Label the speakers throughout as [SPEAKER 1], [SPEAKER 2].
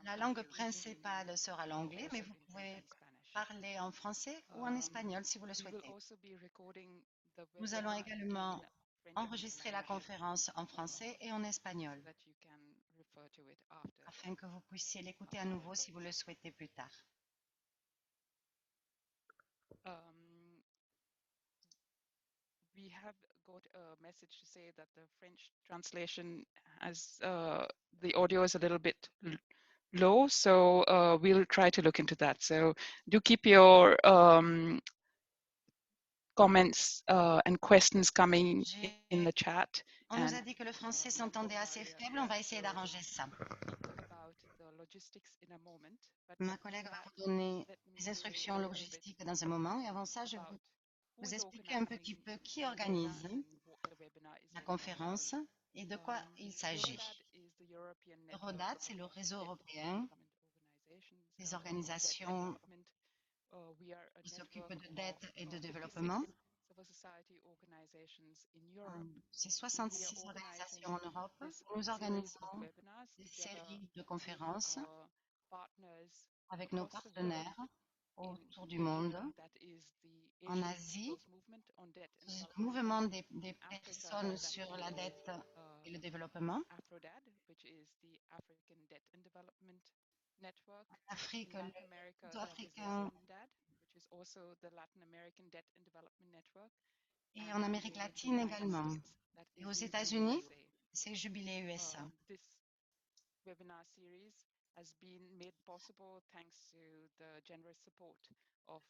[SPEAKER 1] La langue principale sera l'anglais, mais vous pouvez parler en français ou en espagnol si vous le souhaitez. Nous allons également enregistrer la conférence en français et en espagnol afin que vous puissiez l'écouter à nouveau si vous le souhaitez plus tard.
[SPEAKER 2] We have got a message to say that the French translation has the audio is a little bit low, so we'll try to look into that. So do keep your comments and questions coming in the chat.
[SPEAKER 1] On nous a dit que le français s'entendait assez faible, on va essayer d'arranger ça. Ma collègue va vous donner des instructions logistiques dans un moment et avant ça, je vais vous expliquer un petit peu qui organise la conférence et de quoi il s'agit. Eurodat, c'est le réseau européen des organisations qui s'occupent de dette et de développement. C'est 66 organisations en Europe. Nous organisons des séries de conférences avec nos partenaires autour du monde. En Asie, c'est le mouvement des personnes sur la dette et le développement. En Afrique, le réseau africain et en Amérique latine également. Et aux États-Unis, c'est Jubilé USA. Has been made possible thanks to the generous support of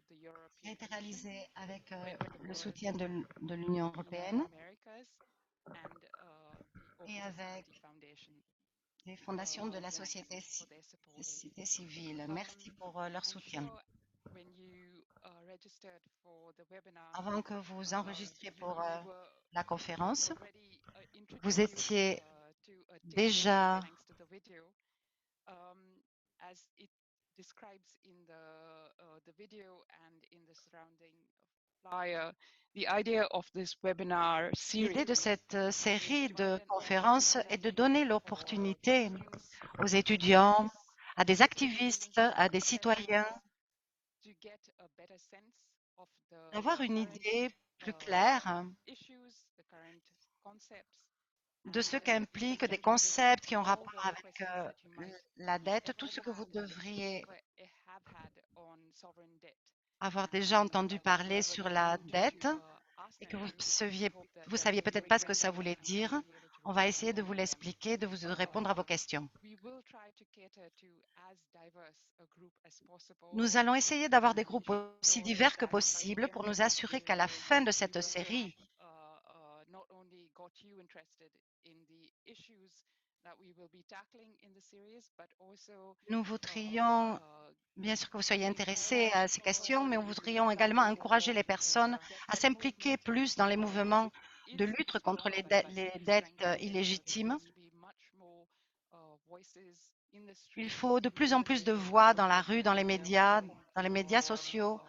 [SPEAKER 1] the a été réalisé avec le soutien de l'Union européenne et avec les fondations de la société civile. Merci pour leur soutien. Avant que vous enregistriez pour la conférence, vous étiez déjà l'idée de cette série de conférences est de donner l'opportunité aux étudiants, à des activistes, à des citoyens d'avoir une idée plus claire de ce qu'impliquent des concepts qui ont rapport avec la dette, tout ce que vous devriez avoir déjà entendu parler sur la dette et que vous ne saviez peut-être pas ce que ça voulait dire. On va essayer de vous l'expliquer, de vous répondre à vos questions. Nous allons essayer d'avoir des groupes aussi divers que possible pour nous assurer qu'à la fin de cette série, nous voudrions, bien sûr que vous soyez intéressés à ces questions, mais nous voudrions également encourager les personnes à s'impliquer plus dans les mouvements de lutte contre les dettes illégitimes. Il faut de plus en plus de voix dans la rue, dans les médias sociaux,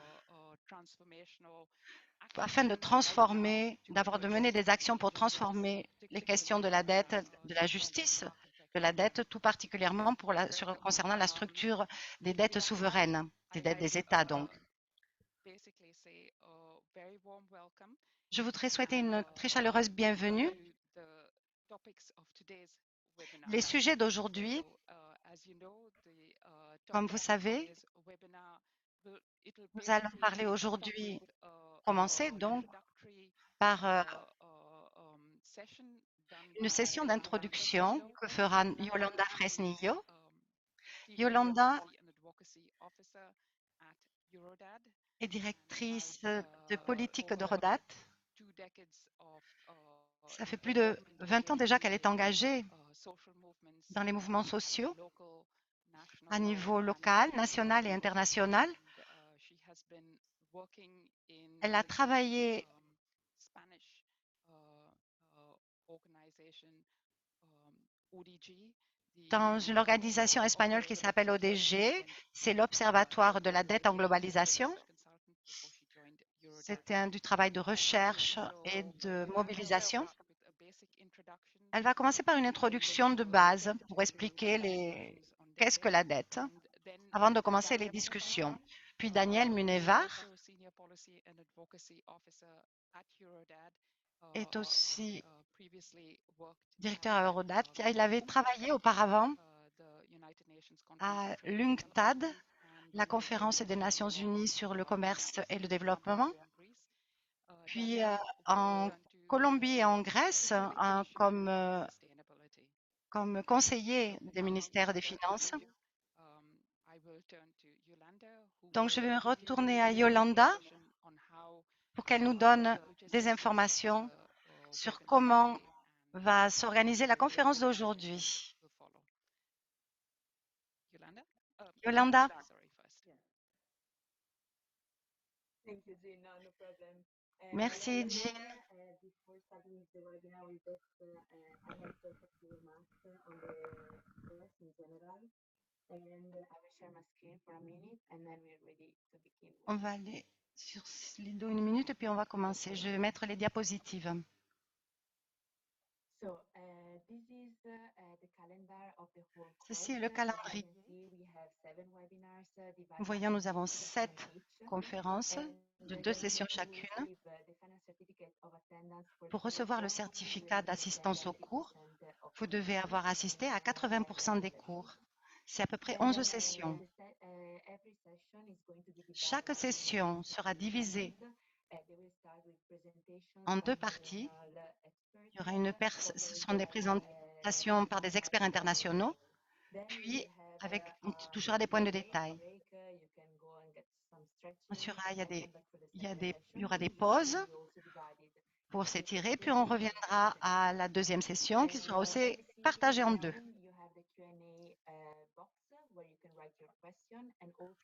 [SPEAKER 1] afin de transformer, de mener des actions pour transformer les questions de la dette, de la justice de la dette, tout particulièrement concernant la structure des dettes souveraines, des dettes des États donc. Je voudrais souhaiter une très chaleureuse bienvenue. Les sujets d'aujourd'hui, comme vous savez, nous allons parler aujourd'hui, commencer donc par une session d'introduction que fera Yolanda Fresnillo. Yolanda est directrice de politique d'Eurodat. Ça fait plus de 20 ans déjà qu'elle est engagée dans les mouvements sociaux à niveau local, national et international. Elle a travaillé dans une organisation espagnole qui s'appelle ODG. C'est l'Observatoire de la dette en globalisation. C'était du travail de recherche et de mobilisation. Elle va commencer par une introduction de base pour expliquer qu'est-ce que la dette, avant de commencer les discussions. Puis Daniel Munevar est aussi directeur à Eurodad. Il avait travaillé auparavant à l'UNCTAD, la conférence des Nations Unies sur le commerce et le développement, puis en Colombie et en Grèce comme conseiller des ministères des Finances. Donc, je vais me retourner à Yolanda pour qu'elle nous donne des informations sur comment va s'organiser la conférence d'aujourd'hui. Yolanda? Merci, Jean. On va aller sur Slido une minute et puis on va commencer. Je vais mettre les diapositives. Ceci est le calendrier. Vous voyez, nous avons 7 conférences de 2 sessions chacune. Pour recevoir le certificat d'assistance au cours, vous devez avoir assisté à 80% des cours. C'est à peu près 11 sessions. Chaque session sera divisée en 2 parties. Il y aura ce seront des présentations par des experts internationaux, puis on touchera des points de détail. Il y aura des pauses pour s'étirer, puis on reviendra à la deuxième session qui sera aussi partagée en 2.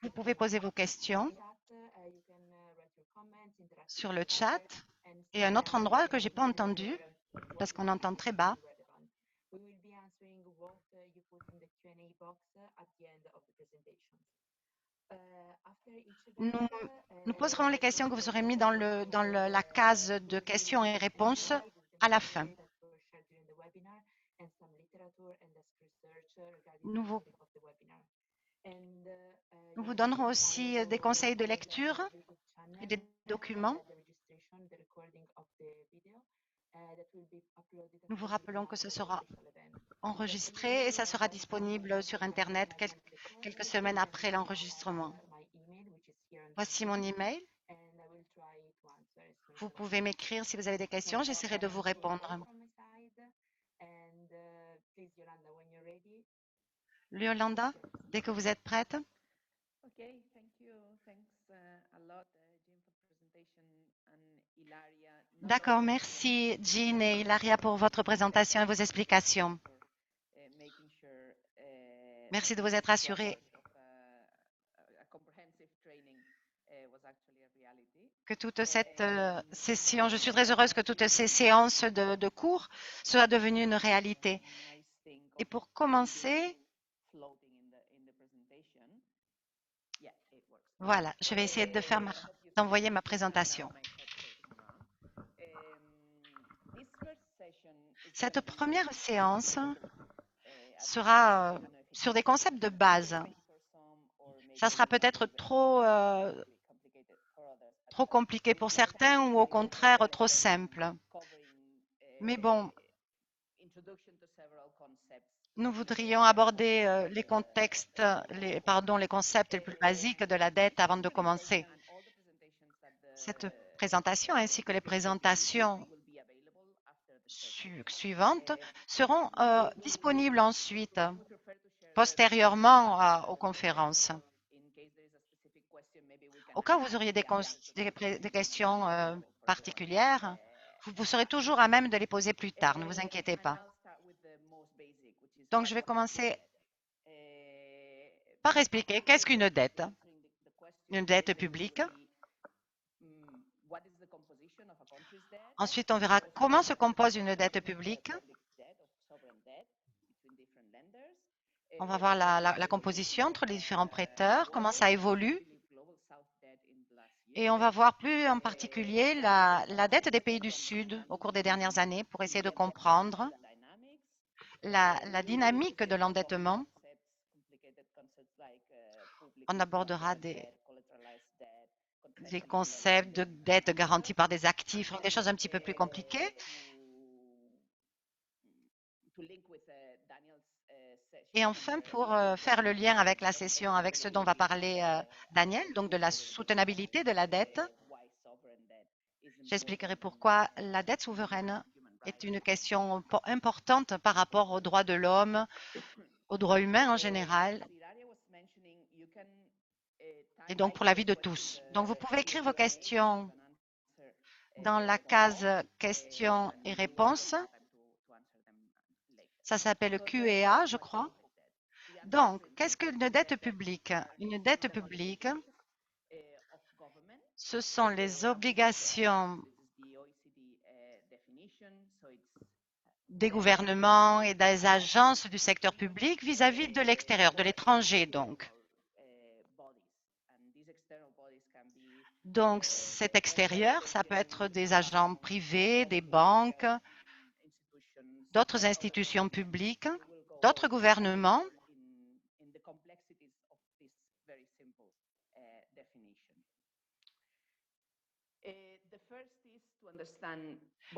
[SPEAKER 1] Vous pouvez poser vos questions sur le chat et un autre endroit que je n'ai pas entendu parce qu'on entend très bas. Nous poserons les questions que vous aurez mises dans la case de questions et réponses à la fin. Nous vous donnerons aussi des conseils de lecture et des documents. Nous vous rappelons que ce sera enregistré et ça sera disponible sur Internet quelques semaines après l'enregistrement. Voici mon email. Vous pouvez m'écrire si vous avez des questions. J'essaierai de vous répondre. Yolanda, dès que vous êtes prête. D'accord, merci Jean et Hilaria pour votre présentation et vos explications. Merci de vous être assurés que toute cette session, je suis très heureuse que toutes ces séances de cours soient devenues une réalité. Et pour commencer, voilà, je vais essayer d'envoyer ma présentation. Cette première séance sera sur des concepts de base. Ça sera peut-être trop compliqué pour certains ou au contraire trop simple. Mais bon, nous voudrions aborder les concepts les plus basiques de la dette avant de commencer. Cette présentation ainsi que les présentations suivantes seront disponibles ensuite, postérieurement aux conférences. Au cas où vous auriez des questions particulières, vous serez toujours à même de les poser plus tard, ne vous inquiétez pas. Donc, je vais commencer par expliquer qu'est-ce qu'une dette. Une dette publique. Ensuite, on verra comment se compose une dette publique. On va voir la composition entre les différents prêteurs, comment ça évolue. Et on va voir plus en particulier la dette des pays du Sud au cours des dernières années pour essayer de comprendre la dynamique de l'endettement. On abordera des concepts de dette garantie par des actifs, des choses un petit peu plus compliquées. Et enfin, pour faire le lien avec la session, avec ce dont va parler Daniel, donc de la soutenabilité de la dette, j'expliquerai pourquoi la dette souveraine est une question importante par rapport aux droits de l'homme, aux droits humains en général, et donc pour la vie de tous. Donc vous pouvez écrire vos questions dans la case questions et réponses. Ça s'appelle Q&A, je crois. Donc, qu'est-ce qu'une dette publique? Une dette publique, ce sont les obligations des gouvernements et des agences du secteur public vis-à-vis de l'extérieur, de l'étranger donc. Donc, cet extérieur, ça peut être des agents privés, des banques, d'autres institutions publiques, d'autres gouvernements.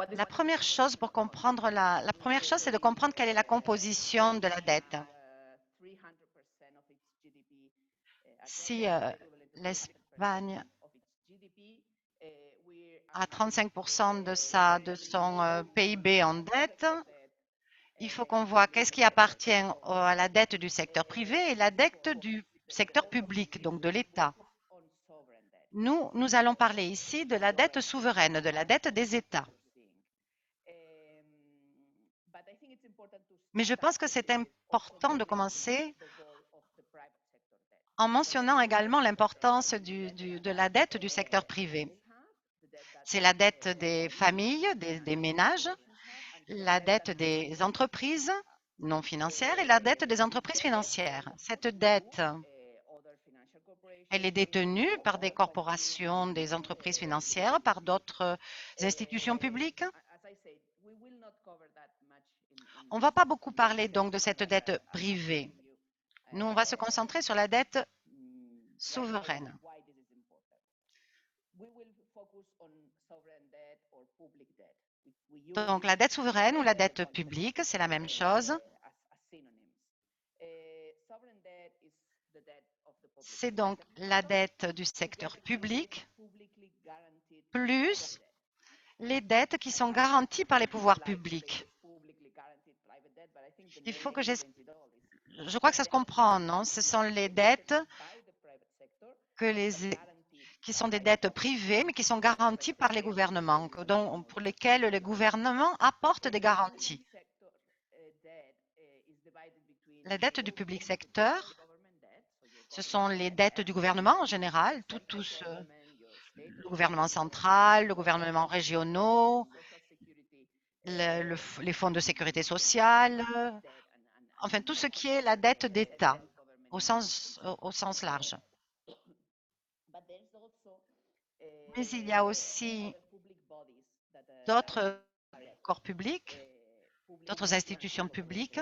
[SPEAKER 1] La première chose pour comprendre la première chose, c'est de comprendre quelle est la composition de la dette. Si l'Espagne a 35% de son PIB en dette, il faut qu'on voit qu'est-ce qui appartient à la dette du secteur privé et la dette du secteur public, donc de l'État. Nous allons parler ici de la dette souveraine, de la dette des États. Mais je pense que c'est important de commencer en mentionnant également l'importance de la dette du secteur privé. C'est la dette des familles, des ménages, la dette des entreprises non financières et la dette des entreprises financières. Cette dette, elle est détenue par des corporations, des entreprises financières, par d'autres institutions publiques. On ne va pas beaucoup parler donc de cette dette privée. Nous, on va se concentrer sur la dette souveraine. Donc, la dette souveraine ou la dette publique, c'est la même chose. C'est donc la dette du secteur public plus les dettes qui sont garanties par les pouvoirs publics. Il faut que je crois que ça se comprend, non? Ce sont les dettes qui sont des dettes privées, mais qui sont garanties par les gouvernements, pour lesquelles les gouvernements apportent des garanties. La dette du public secteur, ce sont les dettes du gouvernement en général, le gouvernement central, le gouvernement régionaux, les fonds de sécurité sociale, enfin tout ce qui est la dette d'État au sens large. Mais il y a aussi d'autres corps publics, d'autres institutions publiques,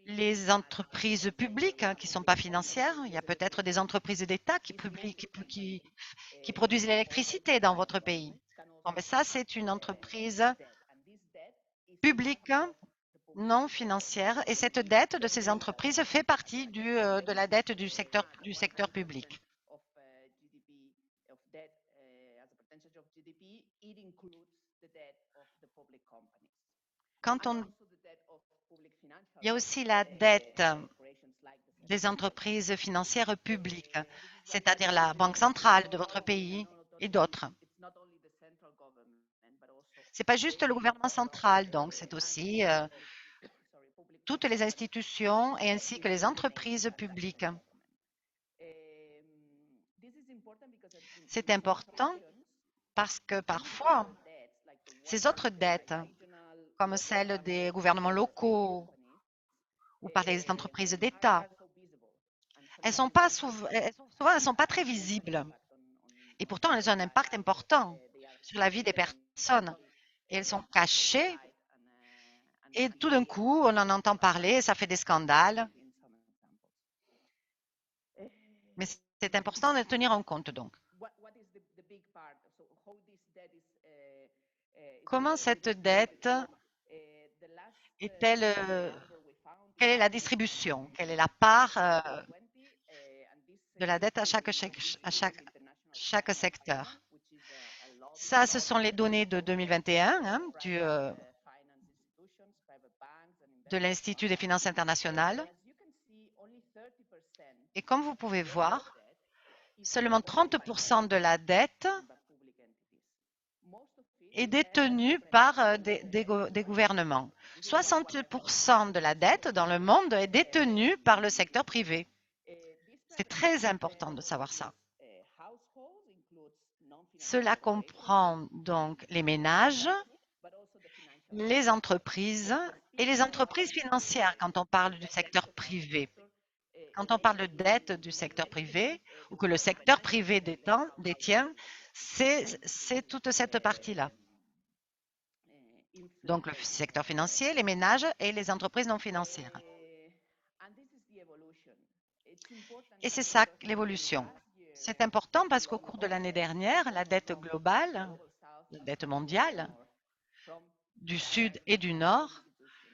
[SPEAKER 1] les entreprises publiques qui ne sont pas financières. Il y a peut-être des entreprises d'État qui produisent l'électricité dans votre pays. Bon, mais ça, c'est une entreprise publique non financière et cette dette de ces entreprises fait partie de la dette du secteur public. Il y a aussi la dette des entreprises financières publiques, c'est-à-dire la Banque centrale de votre pays et d'autres. Ce n'est pas juste le gouvernement central, donc c'est aussi toutes les institutions et ainsi que les entreprises publiques. C'est important parce que parfois, ces autres dettes, comme celles des gouvernements locaux ou par les entreprises d'État, souvent, elles ne sont pas très visibles. Et pourtant, elles ont un impact important sur la vie des personnes. Et elles sont cachées Et tout d'un coup, on en entend parler, ça fait des scandales. Mais c'est important de tenir en compte donc. Comment cette dette est-elle, quelle est la distribution? Quelle est la part de la dette à chaque secteur? Ça, ce sont les données de 2021 hein, de l'Institut des finances internationales. Et comme vous pouvez voir, seulement 30% de la dette est détenue par des gouvernements. 60% de la dette dans le monde est détenue par le secteur privé. C'est très important de savoir ça. Cela comprend donc les ménages, les entreprises et les entreprises financières quand on parle du secteur privé. Quand on parle de dette du secteur privé ou que le secteur privé détient, c'est toute cette partie-là. Donc le secteur financier, les ménages et les entreprises non financières. Et c'est ça l'évolution. C'est important parce qu'au cours de l'année dernière, la dette globale, la dette mondiale, du Sud et du Nord,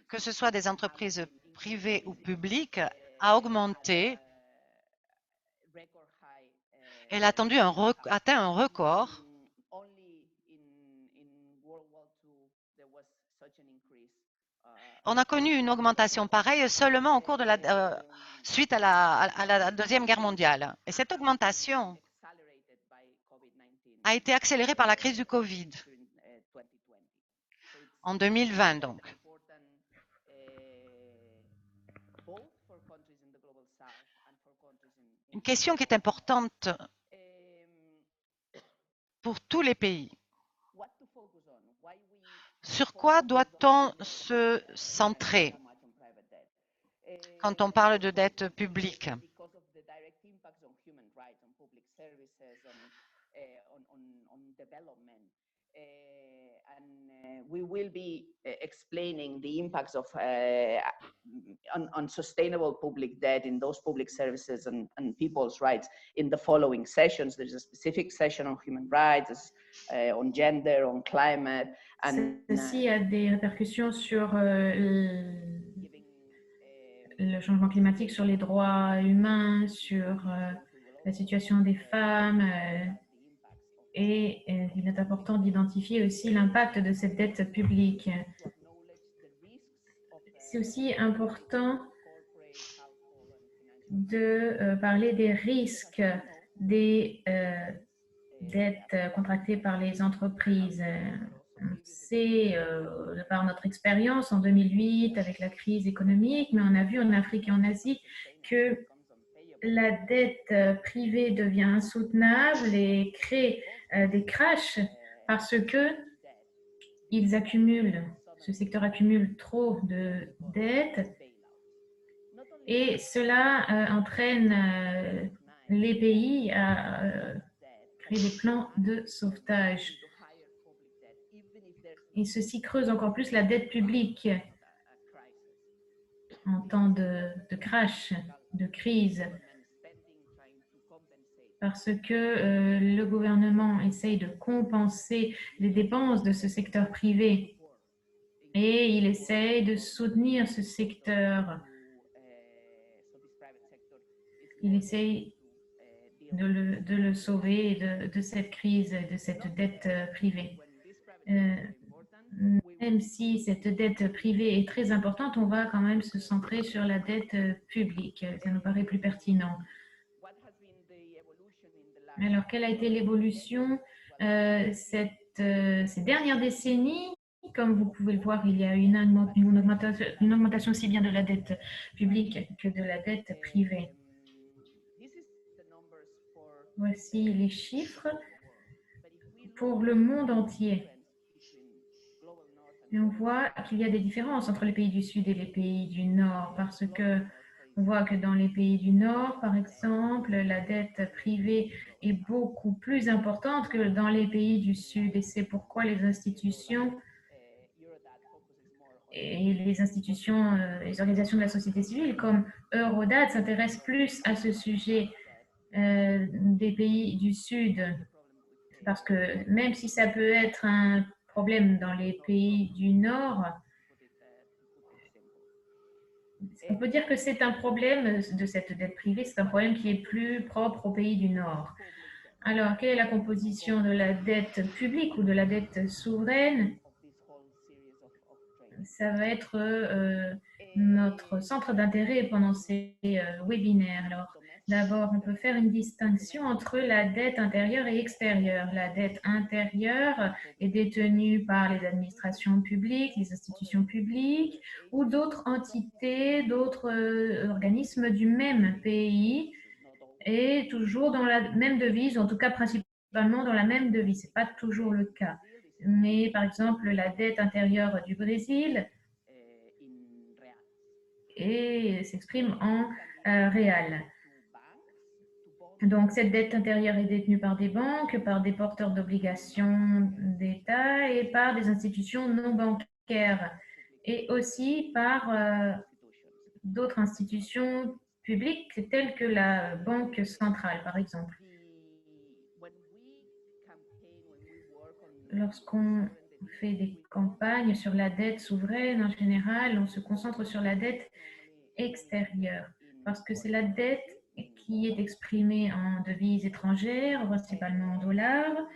[SPEAKER 1] que ce soit des entreprises privées ou publiques, a augmenté. Elle a atteint un record. On a connu une augmentation pareille seulement au cours de suite à la Deuxième Guerre mondiale. Et cette augmentation a été accélérée par la crise du Covid en 2020 donc. Une question qui est importante pour tous les pays. Sur quoi doit-on se centrer quand on parle de dette publique?
[SPEAKER 3] We will be explaining the impacts of on sustainable public debt in those public services and people's rights in the following sessions. There's a specific session on human rights, on gender, on climate.
[SPEAKER 4] Ceci a des répercussions sur le changement climatique, sur les droits humains, sur la situation des femmes. Et il est important d'identifier aussi l'impact de cette dette publique. C'est aussi important de parler des risques des dettes contractées par les entreprises. On sait, de par notre expérience en 2008 avec la crise économique, mais on a vu en Afrique et en Asie que la dette privée devient insoutenable et crée des crashs parce que ce secteur accumule trop de dettes et cela entraîne les pays à créer des plans de sauvetage. Et ceci creuse encore plus la dette publique en temps de crash, de crise, parce que le gouvernement essaye de compenser les dépenses de ce secteur privé et il essaye de soutenir ce secteur. Il essaye de le sauver de cette crise, de cette dette privée. Même si cette dette privée est très importante, on va quand même se centrer sur la dette publique. Ça nous paraît plus pertinent. Alors, quelle a été l'évolution ces dernières décennies? Comme vous pouvez le voir, il y a une augmentation aussi bien de la dette publique que de la dette privée. Voici les chiffres pour le monde entier. Et on voit qu'il y a des différences entre les pays du Sud et les pays du Nord parce que on voit que dans les pays du Nord, par exemple, la dette privée est beaucoup plus importante que dans les pays du Sud. Et c'est pourquoi les institutions et les institutions, les organisations de la société civile comme Eurodad s'intéressent plus à ce sujet des pays du Sud, parce que même si ça peut être un problème dans les pays du Nord, on peut dire que c'est un problème de cette dette privée, c'est un problème qui est plus propre aux pays du Nord. Alors, quelle est la composition de la dette publique ou de la dette souveraine? Ça va être notre centre d'intérêt pendant ces webinaires. Alors, d'abord, on peut faire une distinction entre la dette intérieure et extérieure. La dette intérieure est détenue par les administrations publiques, les institutions publiques ou d'autres entités, d'autres organismes du même pays et toujours dans la même devise, en tout cas principalement dans la même devise. Ce n'est pas toujours le cas. Mais par exemple, la dette intérieure du Brésil s'exprime en réal. Donc, cette dette intérieure est détenue par des banques, par des porteurs d'obligations d'État et par des institutions non bancaires et aussi par d'autres institutions publiques telles que la Banque centrale, par exemple. Lorsqu'on fait des campagnes sur la dette souveraine, en général, on se concentre sur la dette extérieure parce que c'est la dette qui est exprimée en devises étrangères, principalement en dollars,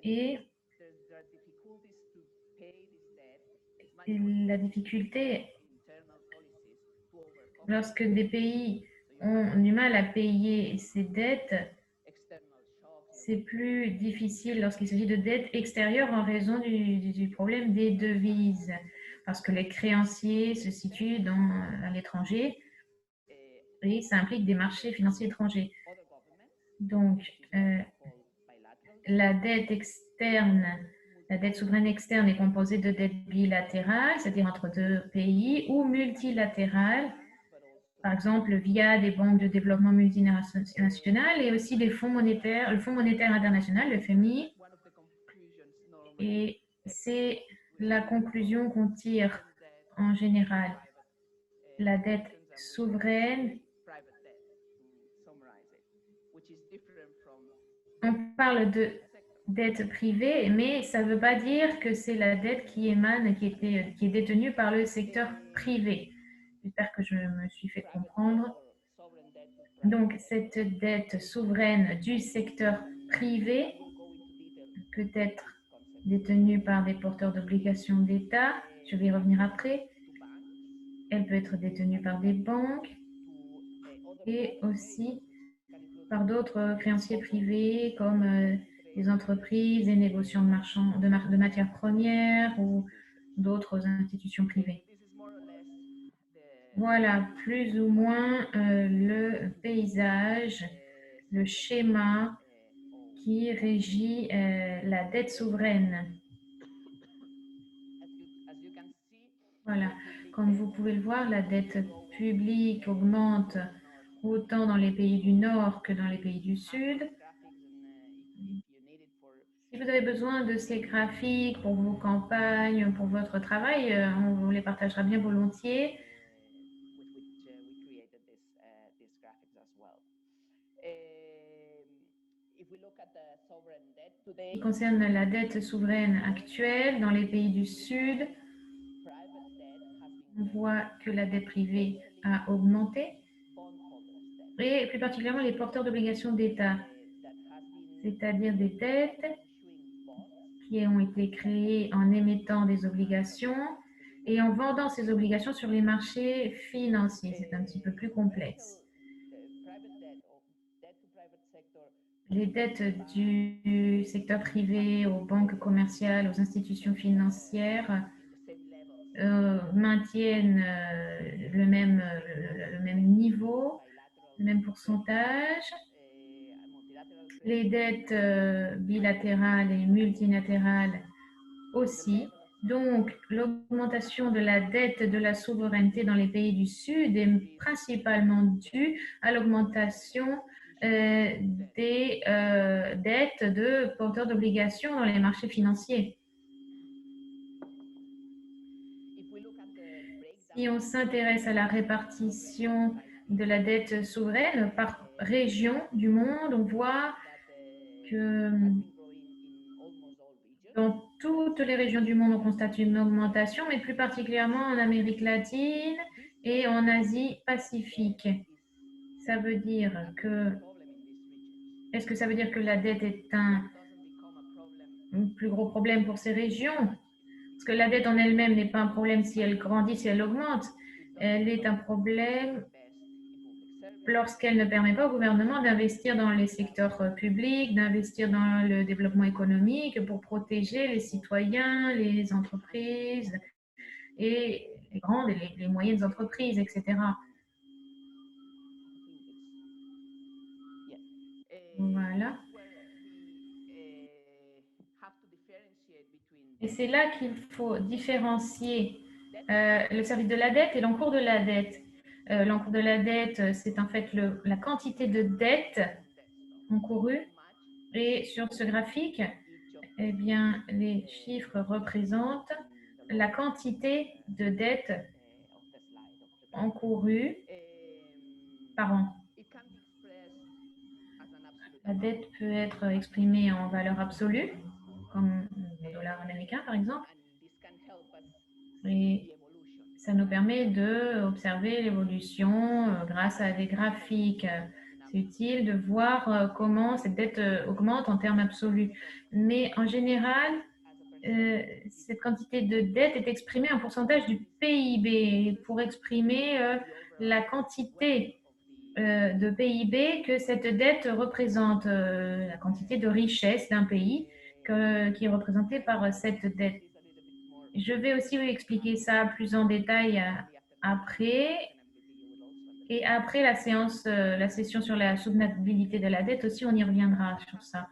[SPEAKER 4] et la difficulté lorsque des pays ont du mal à payer ces dettes, c'est plus difficile lorsqu'il s'agit de dettes extérieures en raison du problème des devises, parce que les créanciers se situent à l'étranger et ça implique des marchés financiers étrangers. Donc, la dette externe, la dette souveraine externe est composée de dettes bilatérales, c'est-à-dire entre deux pays, ou multilatérales, par exemple via des banques de développement multinationales et aussi des fonds monétaires, le Fonds monétaire international, le FMI. Et c'est la conclusion qu'on tire en général. La dette souveraine, on parle de dette privée, mais ça ne veut pas dire que c'est la dette qui émane, qui est détenue par le secteur privé. J'espère que je me suis fait comprendre. Donc, cette dette souveraine du secteur privé peut être détenue par des porteurs d'obligations d'État. Je vais y revenir après. Elle peut être détenue par des banques et aussi par d'autres créanciers privés comme les entreprises, les négociants de matières premières ou d'autres institutions privées. Voilà plus ou moins le paysage, le schéma qui régit la dette souveraine. Voilà, comme vous pouvez le voir, la dette publique augmente autant dans les pays du Nord que dans les pays du Sud. Si vous avez besoin de ces graphiques pour vos campagnes, pour votre travail, on vous les partagera bien volontiers. qui concerne la dette souveraine actuelle dans les pays du Sud, on voit que la dette privée a augmenté, et plus particulièrement les porteurs d'obligations d'État, c'est-à-dire des dettes qui ont été créées en émettant des obligations et en vendant ces obligations sur les marchés financiers. C'est un petit peu plus complexe. Les dettes du secteur privé aux banques commerciales, aux institutions financières maintiennent le même niveau, le même pourcentage. Les dettes bilatérales et multilatérales aussi. Donc, l'augmentation de la dette de la souveraineté dans les pays du Sud est principalement due à l'augmentation des dettes de porteurs d'obligations dans les marchés financiers. Si on s'intéresse à la répartition de la dette souveraine par région du monde, on voit que dans toutes les régions du monde, on constate une augmentation, mais plus particulièrement en Amérique latine et en Asie-Pacifique. Ça veut dire que... Est-ce que ça veut dire que la dette est un plus gros problème pour ces régions? Parce que la dette en elle-même n'est pas un problème si elle grandit, si elle augmente. Elle est un problème lorsqu'elle ne permet pas au gouvernement d'investir dans les secteurs publics, d'investir dans le développement économique pour protéger les citoyens, les entreprises et les grandes et les moyennes entreprises, etc. Voilà. Et c'est là qu'il faut différencier le service de la dette et l'encours de la dette. L'encours de la dette, c'est en fait la quantité de dette encourue. Et sur ce graphique, eh bien, les chiffres représentent la quantité de dette encourue par an. La dette peut être exprimée en valeur absolue, comme le dollar américain par exemple. Et ça nous permet d'observer l'évolution grâce à des graphiques. C'est utile de voir comment cette dette augmente en termes absolus. Mais en général, cette quantité de dette est exprimée en pourcentage du PIB pour exprimer la quantité de PIB que cette dette représente, la quantité de richesse d'un pays qui est représentée par cette dette. Je vais aussi vous expliquer ça plus en détail après. Et après la session sur la soutenabilité de la dette aussi, on y reviendra sur ça.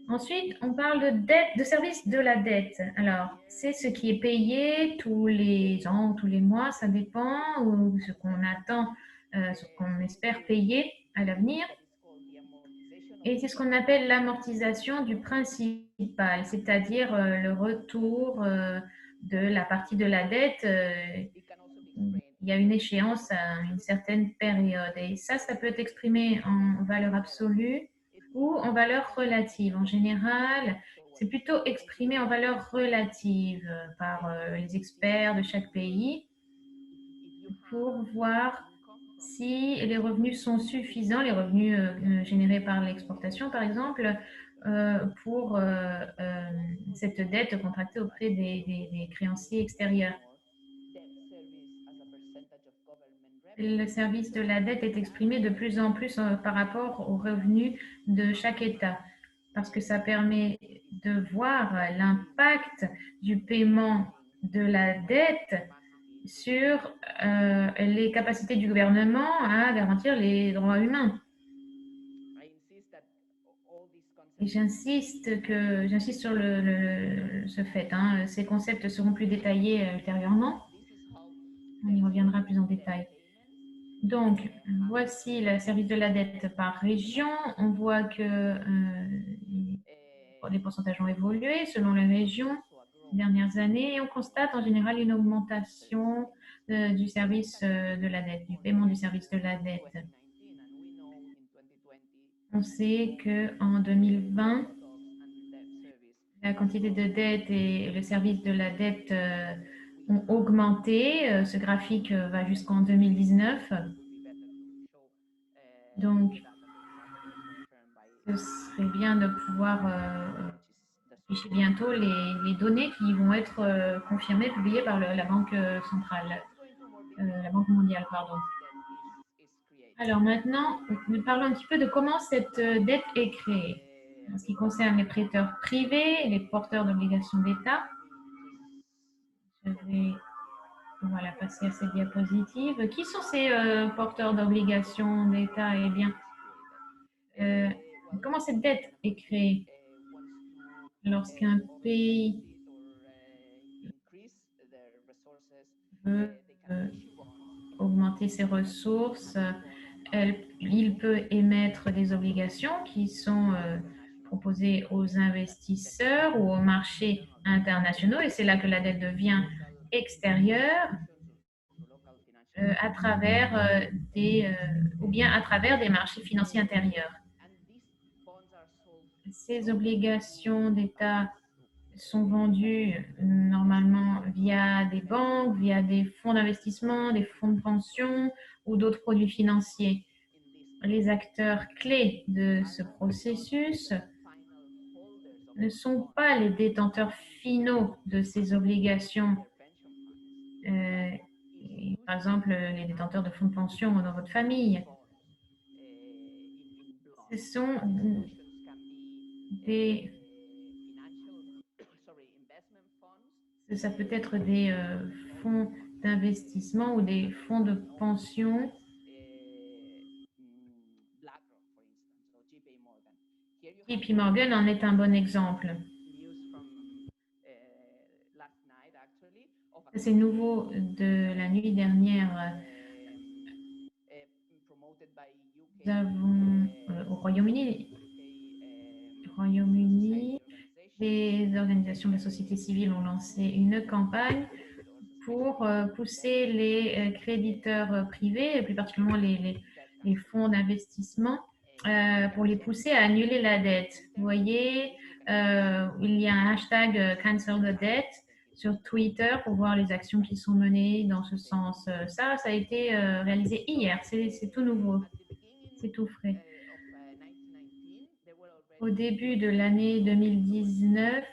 [SPEAKER 4] Ensuite, on parle de dette, de service de la dette. Alors, c'est ce qui est payé tous les ans, tous les mois, ça dépend, ou ce qu'on attend, ce qu'on espère payer à l'avenir. Et c'est ce qu'on appelle l'amortisation du principal, c'est-à-dire le retour de la partie de la dette. Il y a une échéance à une certaine période. Et ça peut être exprimé en valeur absolue ou en valeur relative. En général, c'est plutôt exprimé en valeur relative par les experts de chaque pays pour voir si les revenus sont suffisants, les revenus générés par l'exportation par exemple, pour cette dette contractée auprès des créanciers extérieurs. Le service de la dette est exprimé de plus en plus par rapport aux revenus de chaque État, parce que ça permet de voir l'impact du paiement de la dette sur les capacités du gouvernement à garantir les droits humains. Et j'insiste sur ce fait. Ces concepts seront plus détaillés ultérieurement. On y reviendra plus en détail. Donc, voici le service de la dette par région. On voit que les pourcentages ont évolué selon les régions ces dernières années et on constate en général une augmentation du service de la dette, du paiement du service de la dette. On sait qu'en 2020, la quantité de dette et le service de la dette ont augmenté. Ce graphique va jusqu'en 2019. Donc, ce serait bien de pouvoir afficher bientôt les données qui vont être confirmées, publiées par la Banque centrale, la Banque mondiale, pardon. Alors maintenant, nous parlons un petit peu de comment cette dette est créée. En ce qui concerne les prêteurs privés, les porteurs d'obligations d'État, je vais passer à cette diapositive. Qui sont ces porteurs d'obligations d'État? Eh bien, comment cette dette est créée? Lorsqu'un pays veut augmenter ses ressources, il peut émettre des obligations qui sont proposées aux investisseurs ou aux marchés internationaux et c'est là que la dette devient extérieures à travers ou bien à travers des marchés financiers intérieurs. Ces obligations d'État sont vendues normalement via des banques, via des fonds d'investissement, des fonds de pension ou d'autres produits financiers. Les acteurs clés de ce processus ne sont pas les détenteurs finaux de ces obligations. Par exemple, les détenteurs de fonds de pension dans votre famille. Ce sont ça peut être des fonds d'investissement ou des fonds de pension. JP Morgan en est un bon exemple. C'est nouveau de la nuit dernière. Nous avons au Royaume-Uni, les organisations de la société civile ont lancé une campagne pour pousser les créditeurs privés, et plus particulièrement les fonds d'investissement, pour les pousser à annuler la dette. Vous voyez, il y a un hashtag Cancel the Debt sur Twitter pour voir les actions qui sont menées dans ce sens. Ça a été réalisé hier, c'est tout nouveau, c'est tout frais. Au début de l'année 2019,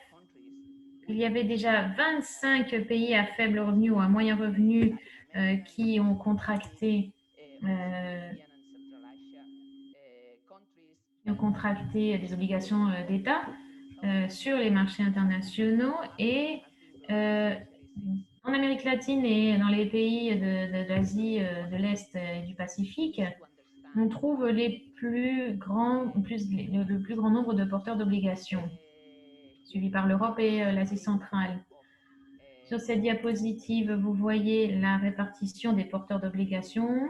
[SPEAKER 4] il y avait déjà 25 pays à faible revenu ou à moyen revenu qui ont contracté des obligations d'État sur les marchés internationaux et en Amérique latine et dans les pays de l'Asie de l'Est et du Pacifique, on trouve le plus grand nombre de porteurs d'obligations, suivi par l'Europe et l'Asie centrale. Sur cette diapositive, vous voyez la répartition des porteurs d'obligations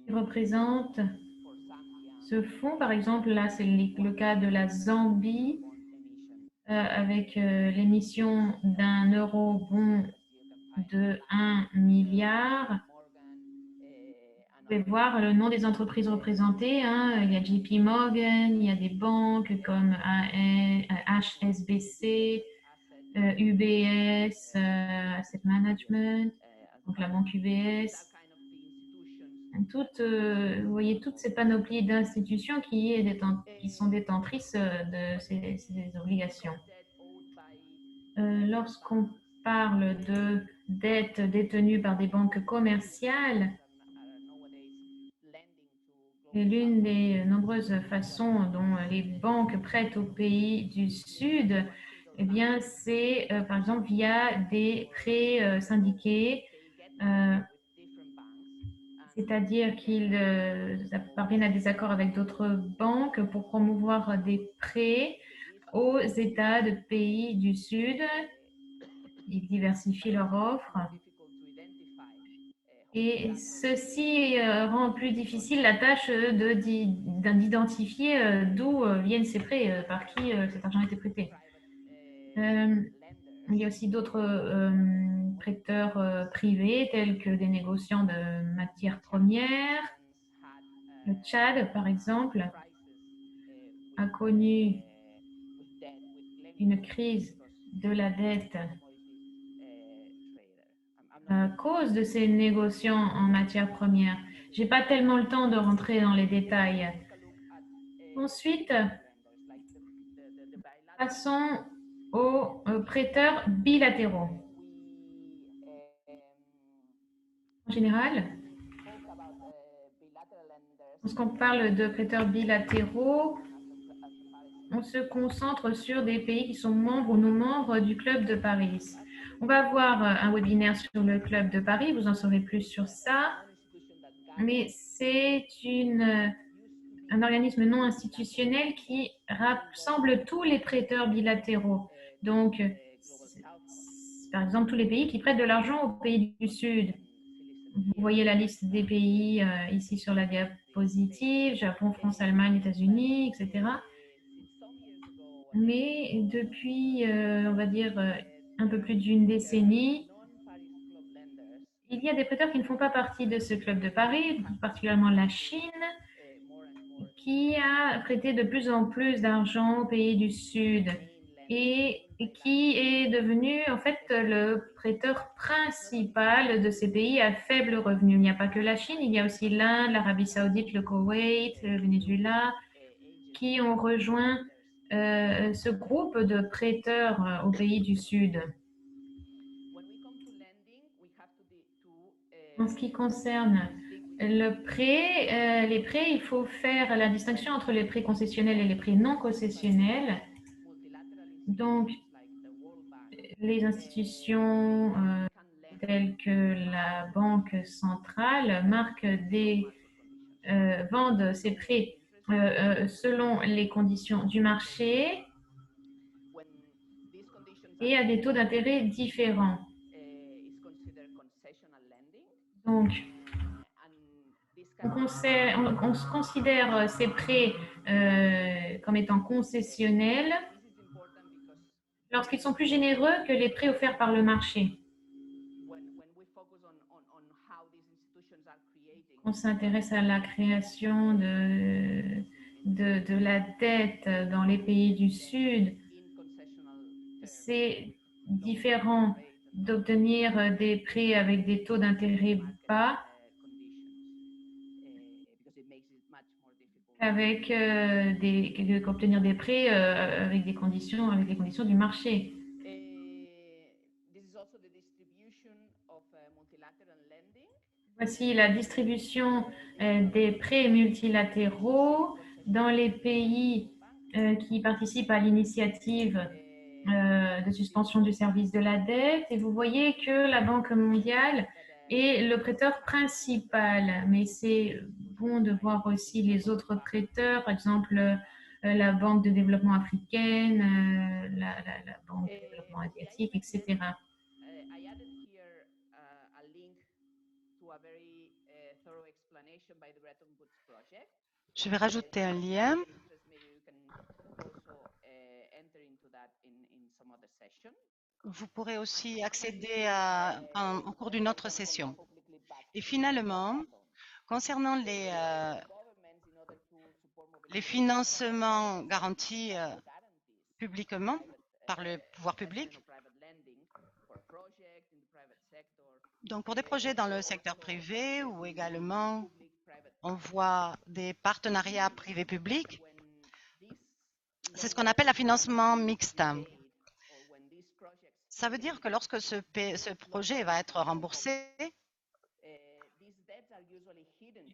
[SPEAKER 4] qui représentent ce fonds. Par exemple, là, c'est le cas de la Zambie avec l'émission d'un eurobond de 1 milliard. Vous pouvez voir le nom des entreprises représentées. Il y a JP Morgan, il y a des banques comme HSBC, UBS, Asset Management, donc la banque UBS. Vous voyez toutes ces panoplies d'institutions qui sont détentrices de ces obligations. Lorsqu'on parle de dettes détenues par des banques commerciales, et l'une des nombreuses façons dont les banques prêtent aux pays du Sud, eh bien, c'est par exemple via des prêts syndiqués, c'est-à-dire qu'ils parviennent à des accords avec d'autres banques pour promouvoir des prêts aux États de pays du Sud. Ils diversifient leur offre. Et ceci rend plus difficile la tâche d'identifier d'où viennent ces prêts, par qui cet argent a été prêté. Il y a aussi d'autres prêteurs privés, tels que des négociants de matières premières. Le Tchad, par exemple, a connu une crise de la dette à cause de ces négociants en matières premières. Je n'ai pas tellement le temps de rentrer dans les détails. Ensuite, passons aux prêteurs bilatéraux. En général, lorsqu'on parle de prêteurs bilatéraux, on se concentre sur des pays qui sont membres ou non membres du Club de Paris. On va avoir un webinaire sur le Club de Paris, vous en saurez plus sur ça, mais c'est un organisme non institutionnel qui rassemble tous les prêteurs bilatéraux. Donc, par exemple, tous les pays qui prêtent de l'argent aux pays du Sud. Vous voyez la liste des pays ici sur la diapositive, Japon, France, Allemagne, États-Unis, etc. Mais depuis, on va dire, un peu plus d'une décennie, il y a des prêteurs qui ne font pas partie de ce club de Paris, particulièrement la Chine, qui a prêté de plus en plus d'argent aux pays du Sud et qui est devenu en fait le prêteur principal de ces pays à faible revenu. Il n'y a pas que la Chine, il y a aussi l'Inde, l'Arabie Saoudite, le Koweït, le Venezuela, qui ont rejoint ce groupe de prêteurs aux pays du Sud. En ce qui concerne le prêt, les prêts, il faut faire la distinction entre les prêts concessionnels et les prêts non concessionnels. Donc, les institutions telles que la Banque centrale vendent ces prêts selon les conditions du marché et à des taux d'intérêt différents. Donc, on considère ces prêts comme étant concessionnels lorsqu'ils sont plus généreux que les prêts offerts par le marché. On s'intéresse à la création de la dette dans les pays du Sud. C'est différent d'obtenir des prêts avec des taux d'intérêt bas qu'avec qu'obtenir des prêts avec des conditions du marché. Voici la distribution des prêts multilatéraux dans les pays qui participent à l'initiative de suspension du service de la dette. Et vous voyez que la Banque mondiale est le prêteur principal, mais c'est bon de voir aussi les autres prêteurs, par exemple la Banque de développement africaine, la Banque de développement asiatique, etc.
[SPEAKER 1] Je vais rajouter un lien. Vous pourrez aussi accéder au cours d'une autre session. Et finalement, concernant les financements garantis publiquement par le pouvoir public, donc pour des projets dans le secteur privé ou également on voit des partenariats privés-publics, c'est ce qu'on appelle le financement mixte. Ça veut dire que lorsque ce projet va être remboursé, il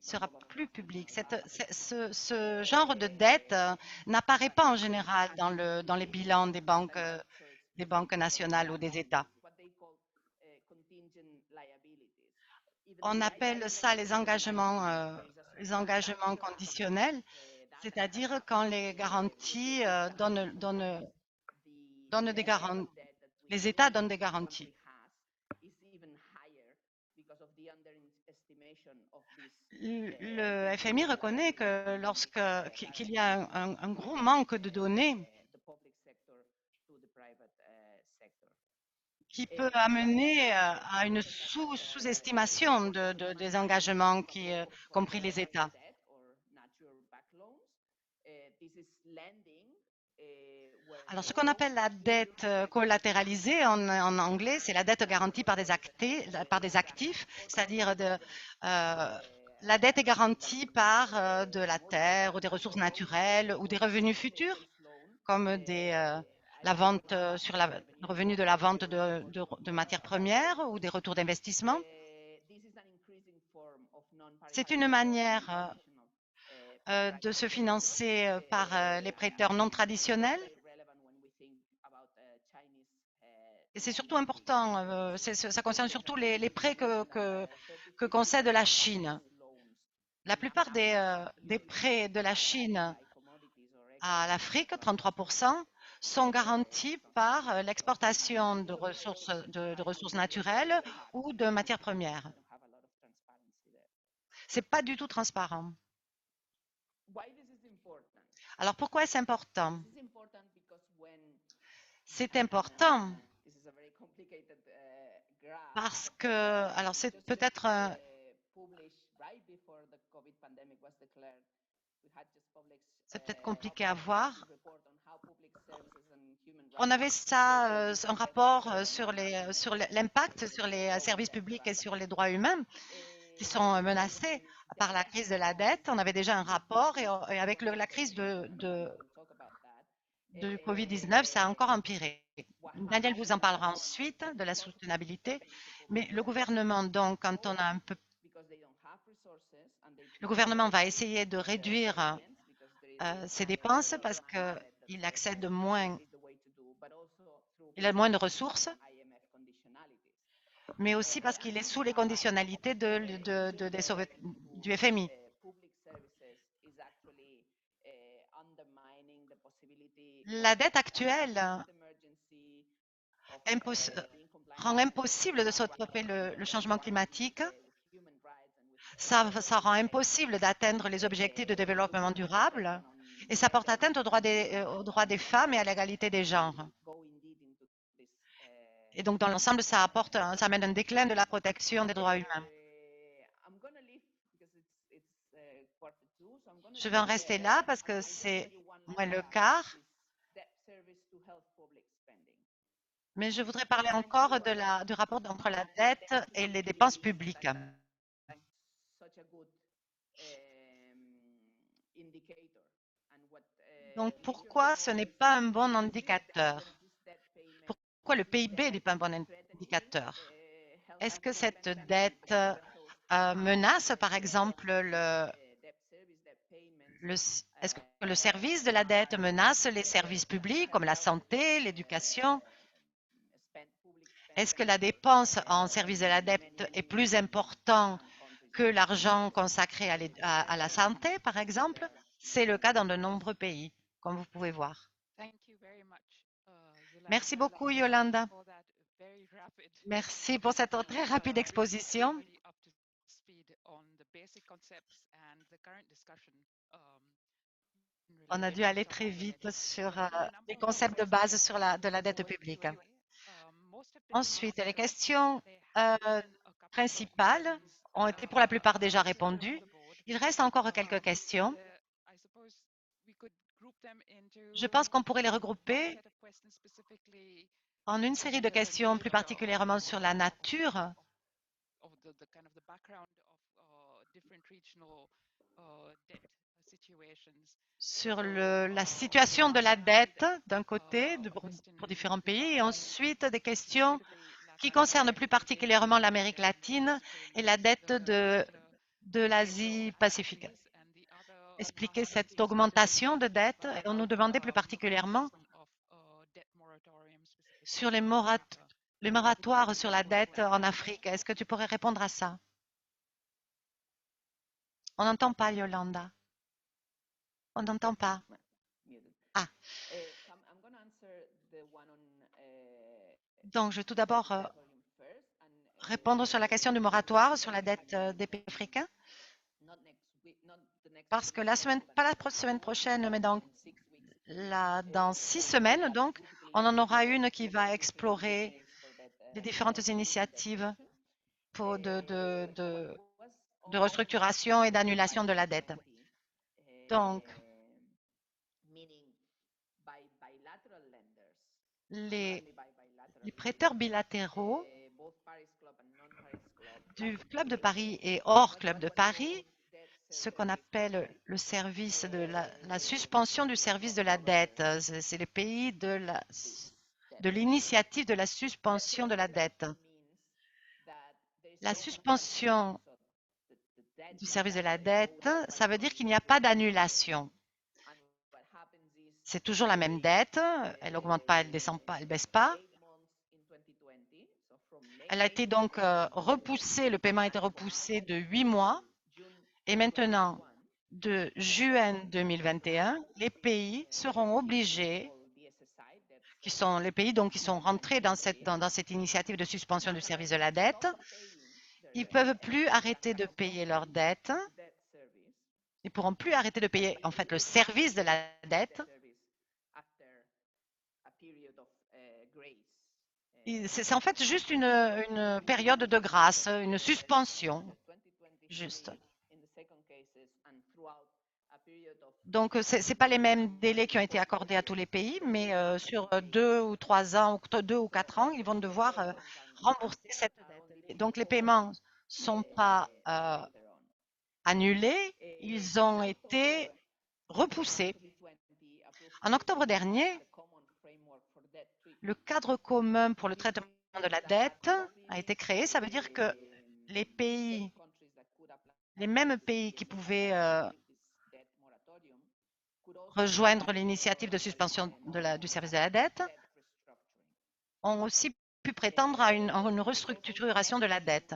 [SPEAKER 1] sera plus public. Ce genre de dette n'apparaît pas en général dans les bilans des banques nationales ou des États. On appelle ça les engagements conditionnels, c'est-à-dire quand les garanties les États donnent des garanties. Le FMI reconnaît que qu'il y a un gros manque de données qui peut amener à une sous-estimation des engagements, compris les États. Alors, ce qu'on appelle la dette collatéralisée en anglais, c'est la dette garantie par des actifs, c'est-à-dire la dette est garantie par de la terre ou des ressources naturelles ou des revenus futurs, comme la vente le revenu de la vente de matières premières ou des retours d'investissement. C'est une manière de se financer par les prêteurs non traditionnels. Et c'est surtout important, ça concerne surtout les prêts que concède la Chine. La plupart des prêts de la Chine à l'Afrique, 33%, sont garantis par l'exportation de ressources naturelles ou de matières premières. Ce n'est pas du tout transparent. Alors pourquoi est-ce important? C'est important parce que, alors c'est peut-être compliqué à voir. On avait ça, un rapport sur l'impact sur les services publics et sur les droits humains qui sont menacés par la crise de la dette. On avait déjà un rapport et avec la crise de Covid-19, ça a encore empiré. Daniel vous en parlera ensuite de la soutenabilité, mais le gouvernement, donc, quand on a un peu, le gouvernement va essayer de réduire ses dépenses parce qu'il accède moins, il a moins de ressources, mais aussi parce qu'il est sous les conditionnalités du FMI. La dette actuelle rend impossible de stopper le changement climatique. Ça rend impossible d'atteindre les objectifs de développement durable et ça porte atteinte aux droits des femmes et à l'égalité des genres. Et donc, dans l'ensemble, ça amène un déclin de la protection des droits humains. Je vais en rester là parce que c'est moins le quart. Mais je voudrais parler encore du rapport entre la dette et les dépenses publiques. Donc, pourquoi ce n'est pas un bon indicateur? Pourquoi le PIB n'est pas un bon indicateur? Est-ce que cette dette menace, par exemple, est-ce que le service de la dette menace les services publics comme la santé, l'éducation? Est-ce que la dépense en service de la dette est plus importante que l'argent consacré à la santé, par exemple? C'est le cas dans de nombreux pays, comme vous pouvez voir. Merci beaucoup, Yolanda. Merci pour cette très rapide exposition. On a dû aller très vite sur les concepts de base de la dette publique. Ensuite, les questions principales ont été pour la plupart déjà répondues. Il reste encore quelques questions. Je pense qu'on pourrait les regrouper en une série de questions plus particulièrement sur la nature sur la situation de la dette d'un côté pour différents pays et ensuite des questions qui concernent plus particulièrement l'Amérique latine et la dette de l'Asie-Pacifique. Expliquer cette augmentation de dette et on nous demandait plus particulièrement sur les moratoires sur la dette en Afrique. Est-ce que tu pourrais répondre à ça? On n'entend pas, Yolanda. On n'entend pas. Ah. Donc, je vais tout d'abord répondre sur la question du moratoire sur la dette des pays africains. Parce que pas la semaine prochaine, mais dans 6 semaines, donc, on en aura une qui va explorer les différentes initiatives de restructuration et d'annulation de la dette. Donc, les prêteurs bilatéraux du Club de Paris et hors Club de Paris, ce qu'on appelle le service de la suspension du service de la dette. C'est les pays de l'initiative de la suspension de la dette. La suspension du service de la dette, ça veut dire qu'il n'y a pas d'annulation. C'est toujours la même dette, elle n'augmente pas, elle ne descend pas, elle ne baisse pas. Elle a été donc repoussée, le paiement a été repoussé de 8 mois. Et maintenant, de juin 2021, les pays seront obligés, les pays donc qui sont rentrés dans cette initiative de suspension du service de la dette, ils ne peuvent plus arrêter de payer leur dette. Ils ne pourront plus arrêter de payer en fait le service de la dette C'est en fait juste une période de grâce, une suspension, juste. Donc, ce n'est pas les mêmes délais qui ont été accordés à tous les pays, mais sur 2 ou 3 ans, ou 2 ou 4 ans, ils vont devoir rembourser cette dette. Donc, les paiements ne sont pas annulés, ils ont été repoussés. En octobre dernier, le cadre commun pour le traitement de la dette a été créé. Ça veut dire que les pays, les mêmes pays qui pouvaient rejoindre l'initiative de suspension du service de la dette ont aussi pu prétendre à une restructuration de la dette.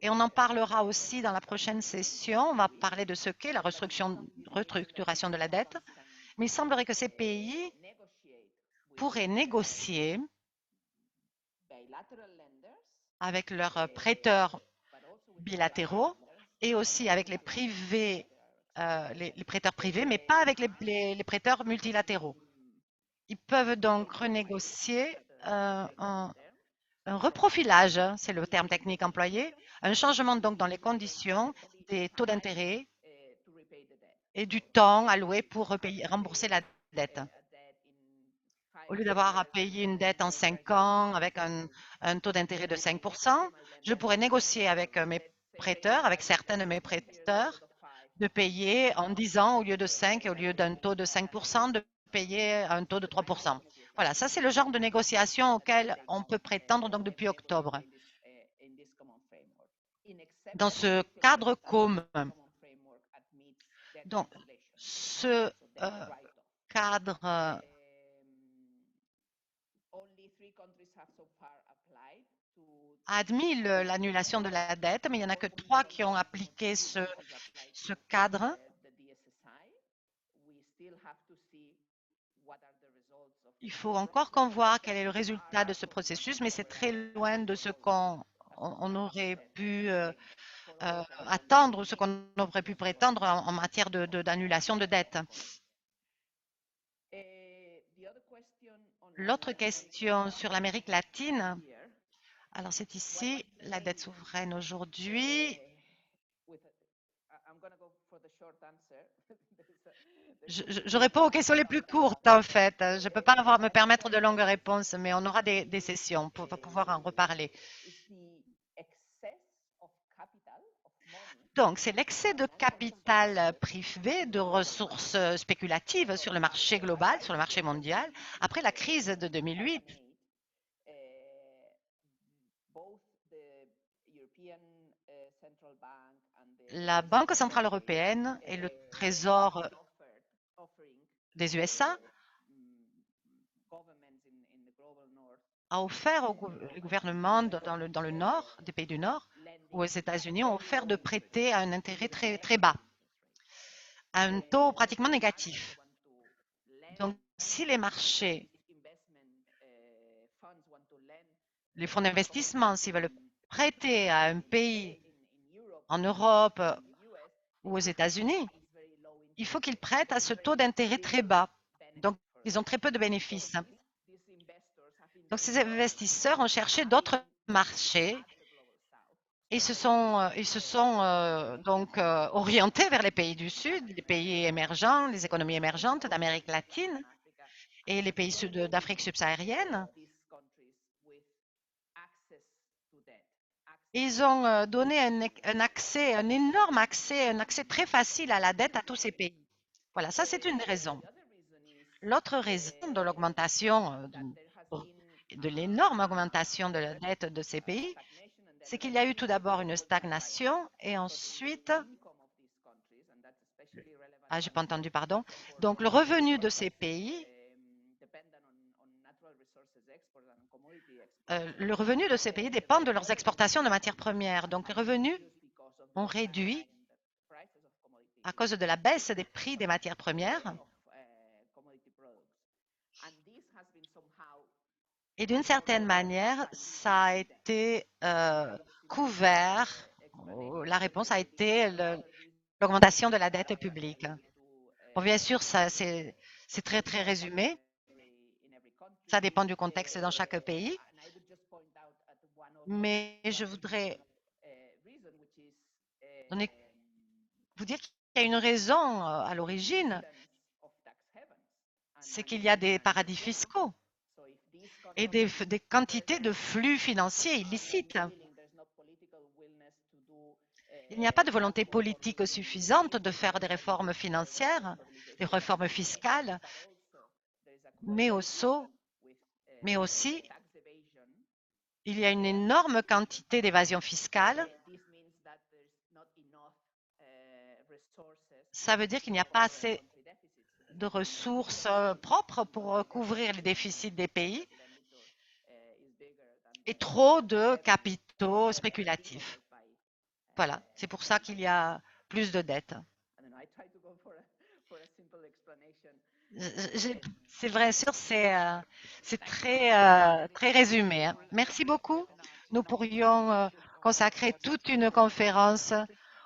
[SPEAKER 1] Et on en parlera aussi dans la prochaine session. On va parler de ce qu'est la restructuration de la dette. Mais il semblerait que ces pays pourraient négocier avec leurs prêteurs bilatéraux et aussi avec les privés, les prêteurs privés, mais pas avec les prêteurs multilatéraux. Ils peuvent donc renégocier un reprofilage, c'est le terme technique employé, un changement donc dans les conditions des taux d'intérêt et du temps alloué pour rembourser la dette. Au lieu d'avoir à payer une dette en 5 ans avec un taux d'intérêt de 5%, je pourrais négocier avec mes prêteurs, avec certains de mes prêteurs, de payer en 10 ans au lieu de 5 et au lieu d'un taux de 5%, de payer un taux de 3%. Voilà, ça c'est le genre de négociation auquel on peut prétendre donc depuis octobre. Dans ce cadre commun. Donc, ce cadre a admis l'annulation de la dette, mais il n'y en a que 3 qui ont appliqué ce cadre. Il faut encore qu'on voit quel est le résultat de ce processus, mais c'est très loin de ce qu'on aurait pu attendre ou ce qu'on aurait pu prétendre en matière d'annulation de dette. L'autre question sur l'Amérique latine, alors c'est ici la dette souveraine aujourd'hui. Je réponds aux questions les plus courtes en fait. Je ne peux pas me permettre de longues réponses, mais on aura des sessions pour pouvoir en reparler. Donc, c'est l'excès de capital privé, de ressources spéculatives sur le marché global, sur le marché mondial, après la crise de 2008. La Banque centrale européenne et le Trésor des USA a offert aux gouvernements dans le nord, des pays du Nord, ou aux États-Unis, ont offert de prêter à un intérêt très, très bas, à un taux pratiquement négatif. Donc, si les marchés, les fonds d'investissement, s'ils veulent prêter à un pays en Europe ou aux États-Unis, il faut qu'ils prêtent à ce taux d'intérêt très bas. Donc, ils ont très peu de bénéfices. Donc, ces investisseurs ont cherché d'autres marchés et se sont donc orientés vers les pays du Sud, les pays émergents, les économies émergentes d'Amérique latine et les pays d'Afrique subsaharienne. Ils ont donné un accès, un énorme accès, un accès très facile à la dette à tous ces pays. Voilà, ça c'est une des raisons. L'autre raison de l'augmentation, de l'énorme augmentation de la dette de ces pays, c'est qu'il y a eu tout d'abord une stagnation et ensuite, j'ai pas entendu, pardon. Donc le revenu de ces pays, dépend de leurs exportations de matières premières. Donc les revenus ont réduit à cause de la baisse des prix des matières premières. Et d'une certaine manière, ça a été couvert. La réponse a été l'augmentation de la dette publique. Bon, bien sûr, c'est très, très résumé. Ça dépend du contexte dans chaque pays. Mais je voudrais vous dire qu'il y a une raison à l'origine, c'est qu'il y a des paradis fiscaux et des quantités de flux financiers illicites. Il n'y a pas de volonté politique suffisante de faire des réformes financières, des réformes fiscales, mais aussi, il y a une énorme quantité d'évasion fiscale. Ça veut dire qu'il n'y a pas assez de ressources propres pour couvrir les déficits des pays et trop de capitaux spéculatifs. Voilà, c'est pour ça qu'il y a plus de dettes. C'est vrai, sûr, c'est très résumé, hein. Merci beaucoup. Nous pourrions consacrer toute une conférence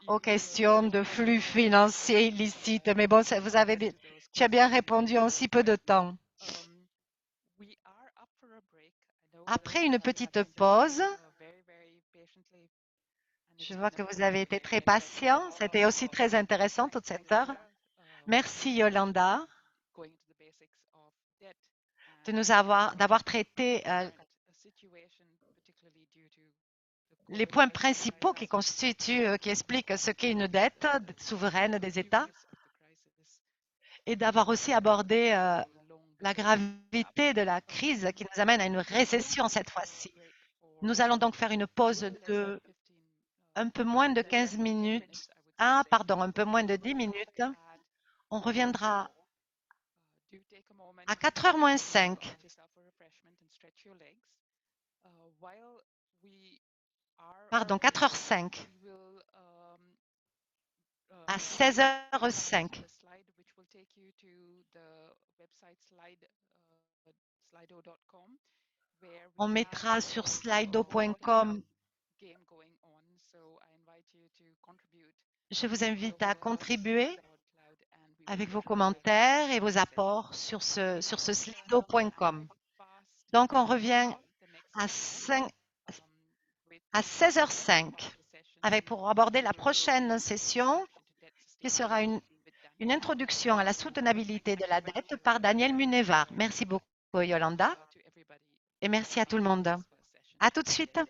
[SPEAKER 1] aux questions de flux financiers illicites, mais bon, tu as bien répondu en si peu de temps. Après une petite pause, je vois que vous avez été très patient. C'était aussi très intéressant toute cette heure. Merci Yolanda d'avoir traité les points principaux qui qui expliquent ce qu'est une dette souveraine des États et d'avoir aussi abordé la gravité de la crise qui nous amène à une récession cette fois-ci. Nous allons donc faire une pause de un peu moins de 15 minutes. Ah, pardon, un peu moins de 10 minutes. On reviendra à 4h moins 5. Pardon, 4h05. À 16h05. On mettra sur slido.com. Je vous invite à contribuer avec vos commentaires et vos apports sur ce slido.com. Donc, on revient à 16h05 pour aborder la prochaine session qui sera une introduction à la soutenabilité de la dette par Daniel Munevar. Merci beaucoup, Yolanda, et merci à tout le monde. À tout de suite.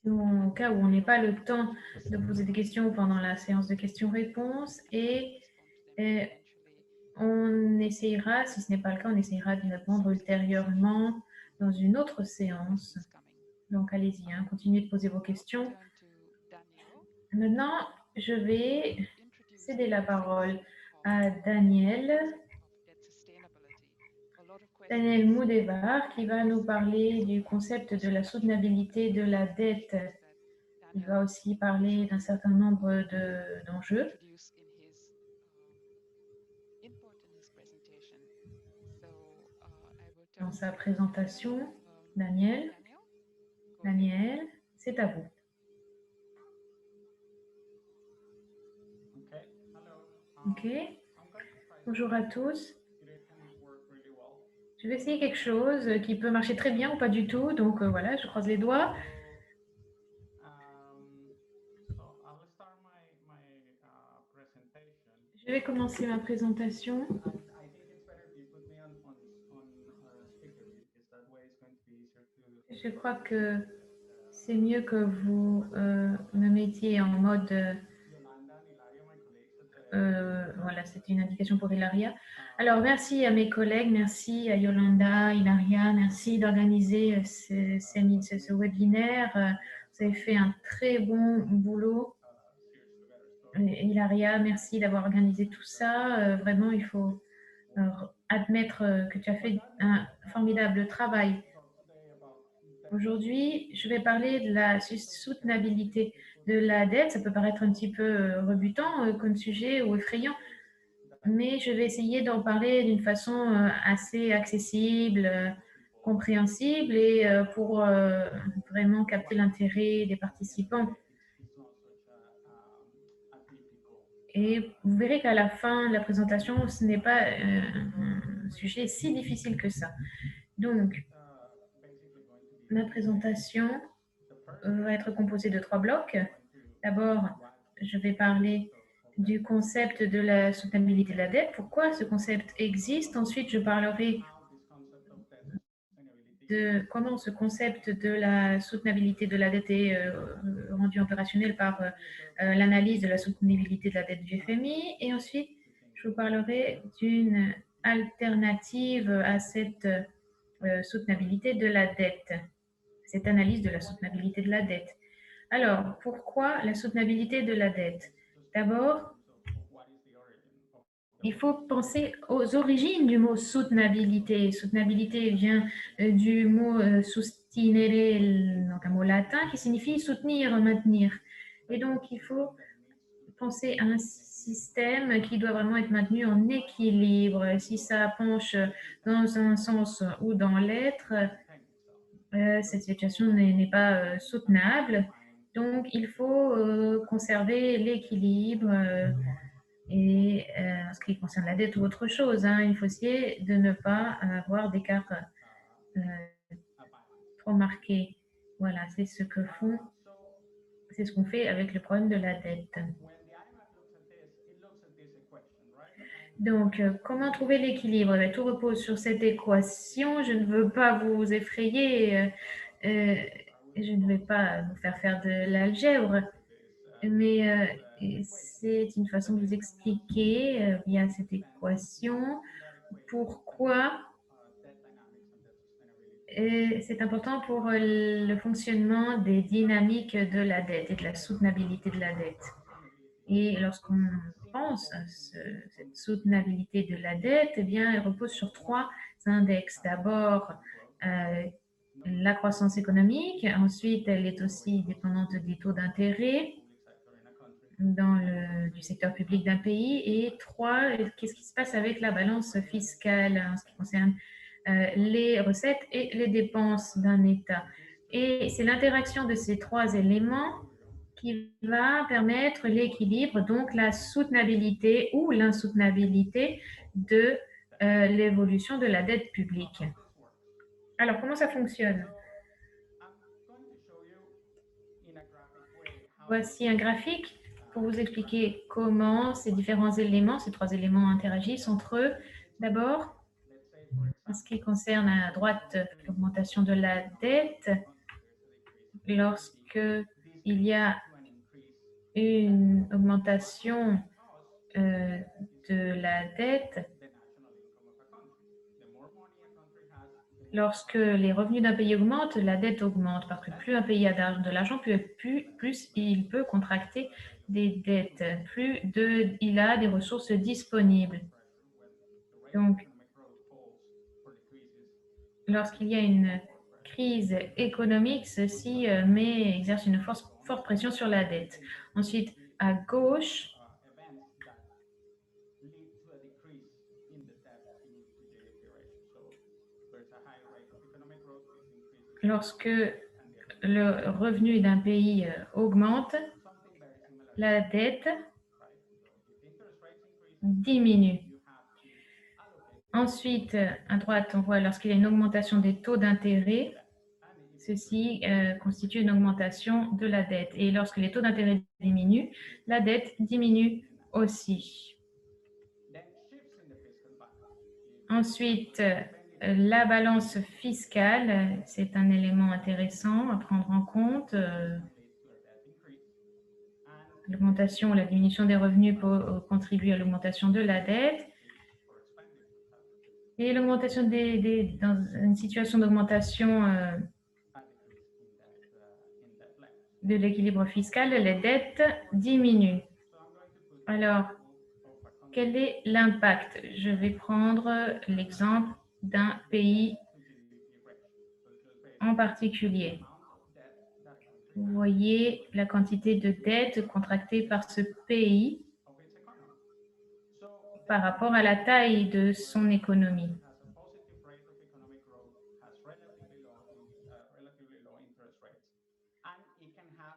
[SPEAKER 4] au cas où on n'ait pas le temps de poser des questions pendant la séance de questions-réponses et on essayera, si ce n'est pas le cas, on essayera d'y répondre ultérieurement dans une autre séance. Donc, allez-y, hein, continuez de poser vos questions. Maintenant, je vais céder la parole à Daniel Moudevar, qui va nous parler du concept de la soutenabilité de la dette. Il va aussi parler d'un certain nombre d'enjeux. Dans sa présentation, Daniel, c'est à vous. Ok. Bonjour à tous. Je vais essayer quelque chose qui peut marcher très bien ou pas du tout. Donc voilà, je croise les doigts. Je vais commencer ma présentation. Je crois que c'est mieux que vous me mettiez en mode... voilà, c'était une indication pour Hilaria. Alors, merci à mes collègues, merci à Yolanda, Hilaria, merci d'organiser ce webinaire. Vous avez fait un très bon boulot. Hilaria, merci d'avoir organisé tout ça. Vraiment, il faut admettre que tu as fait un formidable travail. Aujourd'hui, je vais parler de la soutenabilité de la dette. Ça peut paraître un petit peu rebutant comme sujet ou effrayant, mais je vais essayer d'en parler d'une façon assez accessible, compréhensible et pour vraiment capter l'intérêt des participants. Et vous verrez qu'à la fin de la présentation, ce n'est pas un sujet si difficile que ça. Donc, ma présentation va être composée de 3 blocs. D'abord, je vais parler du concept de la soutenabilité de la dette, pourquoi ce concept existe. Ensuite, je parlerai de comment ce concept de la soutenabilité de la dette est rendu opérationnel par l'analyse de la soutenabilité de la dette du FMI. Et ensuite, je vous parlerai d'une alternative à cette soutenabilité de la dette, cette analyse de la soutenabilité de la dette. Alors, pourquoi la soutenabilité de la dette? D'abord, il faut penser aux origines du mot soutenabilité. Soutenabilité vient du mot sustinere, donc un mot latin qui signifie soutenir, maintenir. Et donc, il faut penser à un système qui doit vraiment être maintenu en équilibre. Si ça penche dans un sens ou dans l'autre, cette situation n'est pas soutenable. Donc, il faut conserver l'équilibre et en ce qui concerne la dette ou autre chose. Hein, il faut essayer de ne pas avoir d'écart trop marqué. Voilà, c'est ce qu'on fait avec le problème de la dette. Donc, comment trouver l'équilibre? Tout repose sur cette équation. Je ne veux pas vous effrayer. Je ne vais pas vous faire de l'algèbre, mais c'est une façon de vous expliquer via cette équation pourquoi c'est important pour le fonctionnement des dynamiques de la dette et de la soutenabilité de la dette. Et lorsqu'on pense à cette soutenabilité de la dette, eh bien, elle repose sur 3 index. D'abord, la croissance économique. Ensuite, elle est aussi dépendante des taux d'intérêt du secteur public d'un pays. Et 3, qu'est-ce qui se passe avec la balance fiscale en ce qui concerne les recettes et les dépenses d'un État. Et c'est l'interaction de ces 3 éléments qui va permettre l'équilibre, donc la soutenabilité ou l'insoutenabilité de l'évolution de la dette publique. Alors, comment ça fonctionne? Voici un graphique pour vous expliquer comment ces différents éléments, ces 3 éléments interagissent entre eux. D'abord, en ce qui concerne à droite l'augmentation de la dette, lorsqu'il y a une augmentation de la dette, lorsque les revenus d'un pays augmentent, la dette augmente, parce que plus un pays a de l'argent, plus il peut contracter des dettes, plus il a des ressources disponibles. Donc, lorsqu'il y a une crise économique, ceci exerce une forte pression sur la dette. Ensuite, à gauche, lorsque le revenu d'un pays augmente, la dette diminue. Ensuite, à droite, on voit lorsqu'il y a une augmentation des taux d'intérêt, ceci constitue une augmentation de la dette. Et lorsque les taux d'intérêt diminuent, la dette diminue aussi. Ensuite, la balance fiscale, c'est un élément intéressant à prendre en compte. L'augmentation ou la diminution des revenus peut contribuer à l'augmentation de la dette. Et l'augmentation dans une situation d'augmentation de l'équilibre fiscal, les dettes diminuent. Alors, quel est l'impact? Je vais prendre l'exemple d'un pays en particulier. Vous voyez la quantité de dettes contractées par ce pays par rapport à la taille de son économie.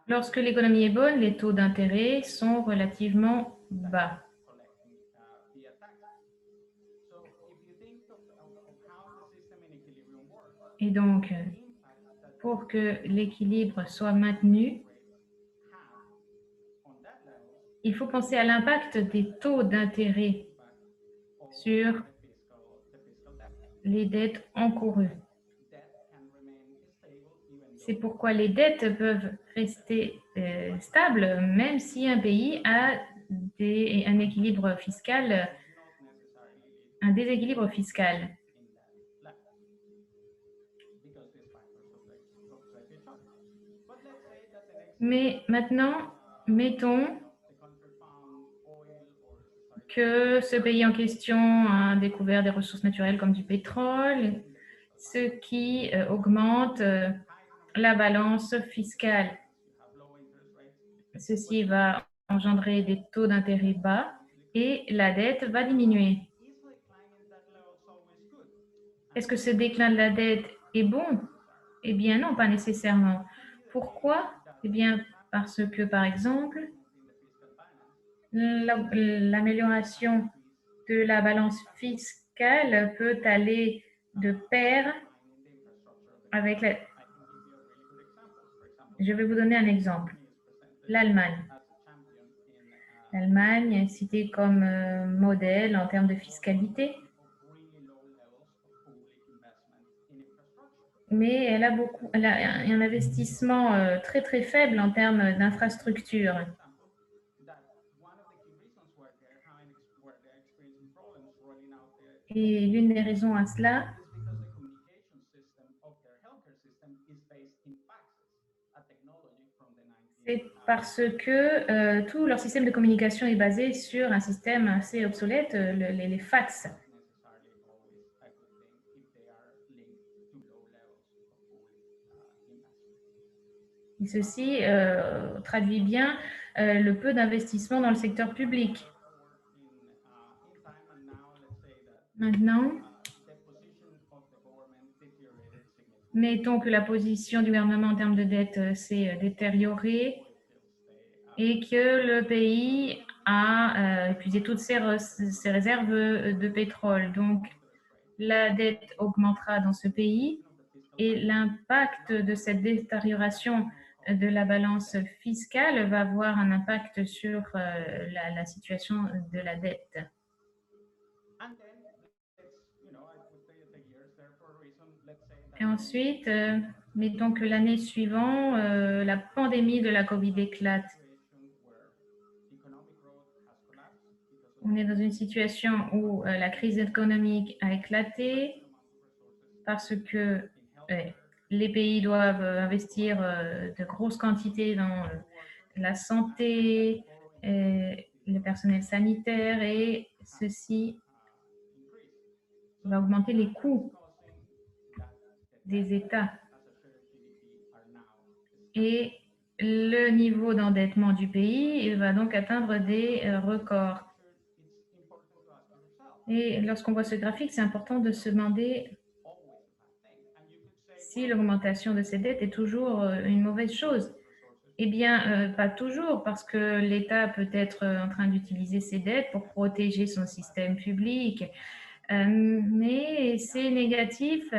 [SPEAKER 4] Lorsque l'économie est bonne, les taux d'intérêt sont relativement bas. Et donc, pour que l'équilibre soit maintenu, il faut penser à l'impact des taux d'intérêt sur les dettes encourues. C'est pourquoi les dettes peuvent rester stables, même si un pays a un déséquilibre fiscal. Mais maintenant, mettons que ce pays en question a découvert des ressources naturelles comme du pétrole, ce qui augmente la balance fiscale. Ceci va engendrer des taux d'intérêt bas et la dette va diminuer. Est-ce que ce déclin de la dette est bon? Eh bien non, pas nécessairement. Pourquoi? Eh bien parce que, par exemple, l'amélioration de la balance fiscale peut aller de pair avec la... Je vais vous donner un exemple. L'Allemagne. L'Allemagne est citée comme modèle en termes de fiscalité, mais elle a un investissement très très faible en termes d'infrastructure. Et l'une des raisons à cela, c'est parce que tout leur système de communication est basé sur un système assez obsolète, les fax. Et ceci traduit bien le peu d'investissement dans le secteur public. Maintenant, mettons que la position du gouvernement en termes de dette s'est détériorée et que le pays a épuisé toutes ses réserves de pétrole. Donc, la dette augmentera dans ce pays et l'impact de cette détérioration de la balance fiscale va avoir un impact sur la situation de la dette. Et ensuite, mettons que l'année suivante, la pandémie de la Covid éclate. On est dans une situation où la crise économique a éclaté parce que les pays doivent investir de grosses quantités dans la santé, le personnel sanitaire, et ceci va augmenter les coûts des États. Et le niveau d'endettement du pays va donc atteindre des records. Et lorsqu'on voit ce graphique, c'est important de se demander si l'augmentation de ces dettes est toujours une mauvaise chose. Eh bien, pas toujours, parce que l'État peut être en train d'utiliser ses dettes pour protéger son système public, mais c'est négatif.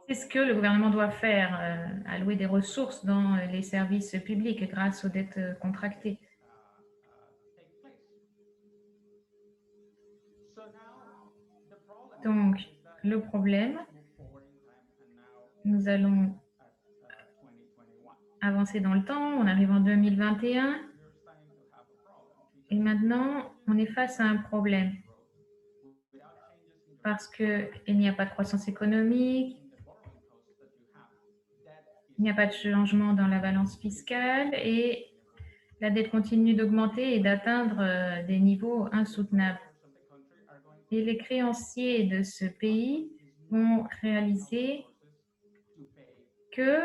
[SPEAKER 4] C'est ce que le gouvernement doit faire, allouer des ressources dans les services publics grâce aux dettes contractées. Donc, le problème, nous allons avancer dans le temps, on arrive en 2021, et maintenant, on est face à un problème. Parce qu'il n'y a pas de croissance économique, il n'y a pas de changement dans la balance fiscale et la dette continue d'augmenter et d'atteindre des niveaux insoutenables. Et les créanciers de ce pays vont réaliser que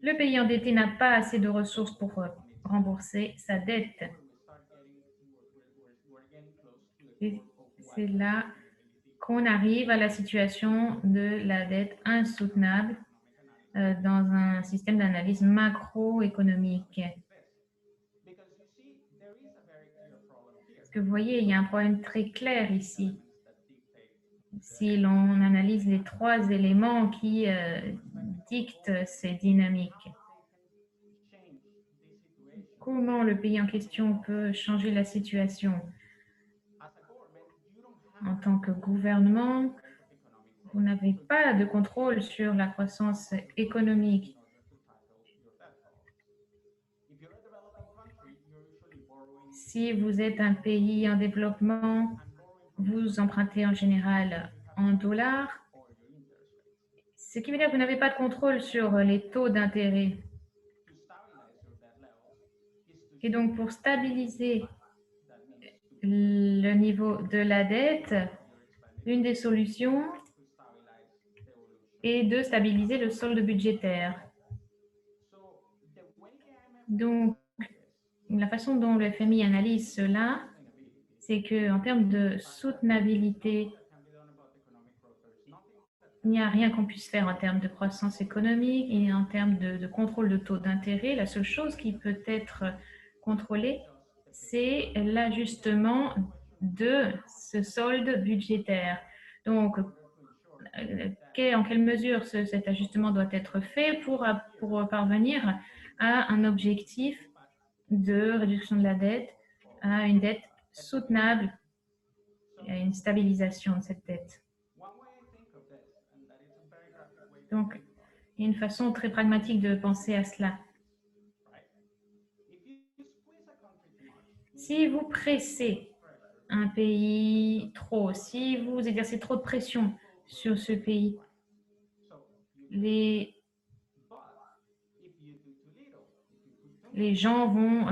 [SPEAKER 4] le pays endetté n'a pas assez de ressources pour rembourser sa dette. Et c'est là qu'on arrive à la situation de la dette insoutenable dans un système d'analyse macroéconomique. Parce que vous voyez, il y a un problème très clair ici. Si l'on analyse les trois éléments qui dictent ces dynamiques, comment le pays en question peut changer la situation? En tant que gouvernement, vous n'avez pas de contrôle sur la croissance économique. Si vous êtes un pays en développement, vous empruntez en général en dollars, ce qui veut dire que vous n'avez pas de contrôle sur les taux d'intérêt. Et donc, pour stabiliser le niveau de la dette, une des solutions est de stabiliser le solde budgétaire. Donc, la façon dont le FMI analyse cela, c'est qu'en termes de soutenabilité, il n'y a rien qu'on puisse faire en termes de croissance économique et en termes de contrôle de taux d'intérêt. La seule chose qui peut être contrôlée, c'est l'ajustement de ce solde budgétaire. Donc, en quelle mesure cet ajustement doit être fait pour parvenir à un objectif de réduction de la dette, à une dette soutenable et à une stabilisation de cette dette. Donc, il y a une façon très pragmatique de penser à cela. Si vous pressez un pays trop, si vous exercez trop de pression sur ce pays, les gens vont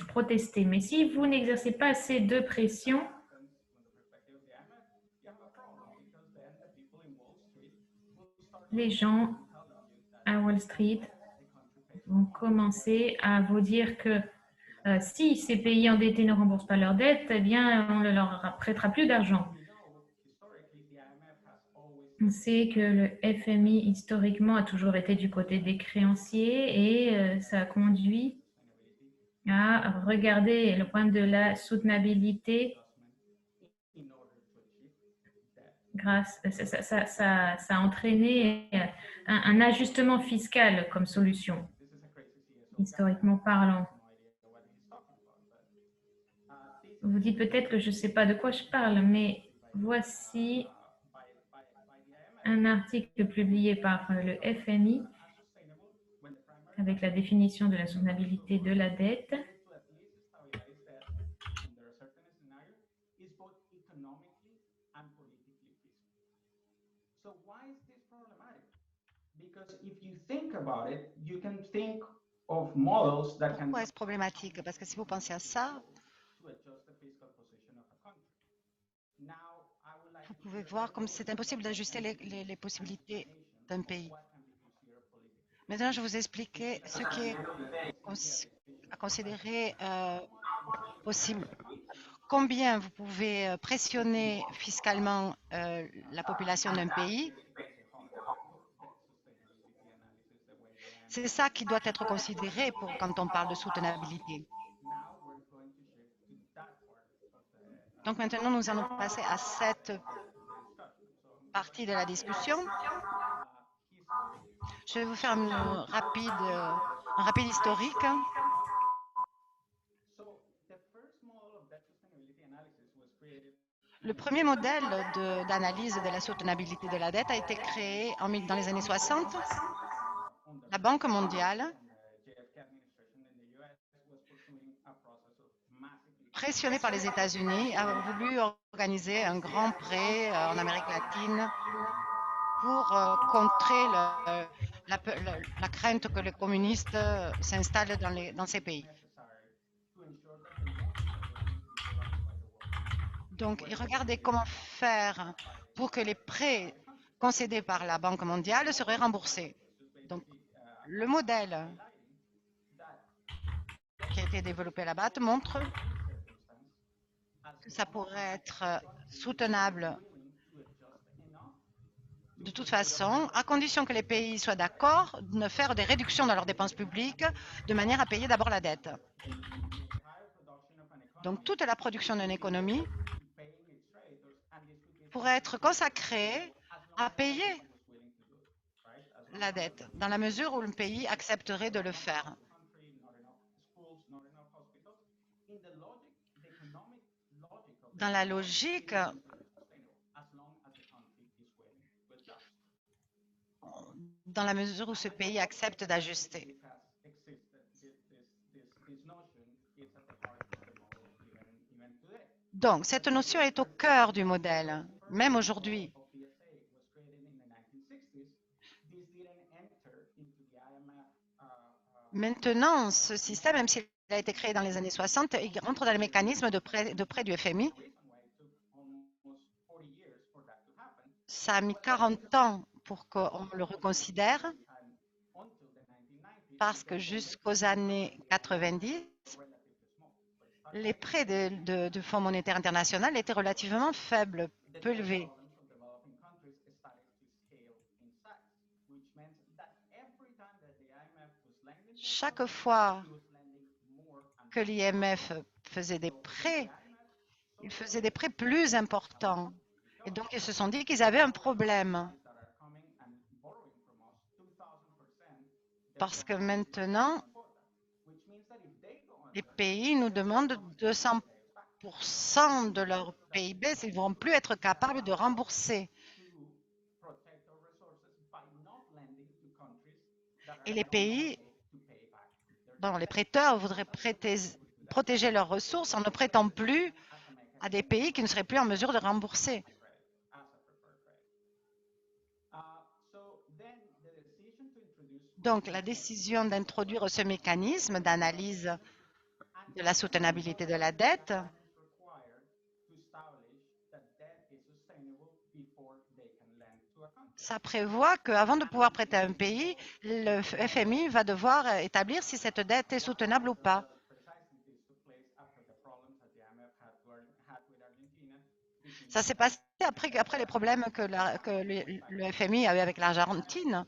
[SPEAKER 4] protester. Mais si vous n'exercez pas assez de pression, les gens à Wall Street vont commencer à vous dire que si ces pays endettés ne remboursent pas leurs dettes, eh bien, on ne leur prêtera plus d'argent. On sait que le FMI, historiquement, a toujours été du côté des créanciers et ça a conduit à regarder le point de la soutenabilité. Ça a entraîné un ajustement fiscal comme solution, historiquement parlant. Vous dites peut-être que je ne sais pas de quoi je parle, mais voici un article publié par le FMI avec la définition de la soutenabilité de la dette.
[SPEAKER 1] Pourquoi est-ce problématique? Parce que si vous pensez à ça, vous pouvez voir comme c'est impossible d'ajuster les possibilités d'un pays. Maintenant, je vais vous expliquer ce qui est à considérer possible. Combien vous pouvez pressionner fiscalement la population d'un pays? C'est ça qui doit être considéré quand on parle de soutenabilité. Donc maintenant, nous allons passer à cette partie de la discussion. Je vais vous faire un rapide historique. Le premier modèle d'analyse de la soutenabilité de la dette a été créé dans les années 60. La Banque mondiale, pressionnée par les États-Unis, a voulu organiser un grand prêt en Amérique latine pour contrer la crainte que les communistes s'installent dans ces pays. Donc, ils regardaient comment faire pour que les prêts concédés par la Banque mondiale seraient remboursés. Donc, le modèle qui a été développé là-bas montre que ça pourrait être soutenable de toute façon, à condition que les pays soient d'accord de faire des réductions dans leurs dépenses publiques de manière à payer d'abord la dette. Donc, toute la production d'une économie pourrait être consacrée à payer la dette, dans la mesure où le pays accepterait de le faire. Dans la logique, dans la mesure où ce pays accepte d'ajuster. Donc, cette notion est au cœur du modèle, même aujourd'hui. Maintenant, ce système, même s'il a été créé dans les années 60, il rentre dans les mécanismes de prêt du FMI. Ça a mis 40 ans pour qu'on le reconsidère, parce que jusqu'aux années 90, les prêts du Fonds monétaire international étaient relativement faibles, peu élevés. Chaque fois que l'IMF faisait des prêts, il faisait des prêts plus importants. Et donc, ils se sont dit qu'ils avaient un problème. Parce que maintenant, les pays nous demandent 200% de leur PIB, ils ne vont plus être capables de rembourser. Et les pays, les prêteurs voudraient protéger leurs ressources en ne prêtant plus à des pays qui ne seraient plus en mesure de rembourser. Donc, la décision d'introduire ce mécanisme d'analyse de la soutenabilité de la dette ça prévoit qu'avant de pouvoir prêter à un pays, le FMI va devoir établir si cette dette est soutenable ou pas. Ça s'est passé après les problèmes que le FMI avait avec l'Argentine.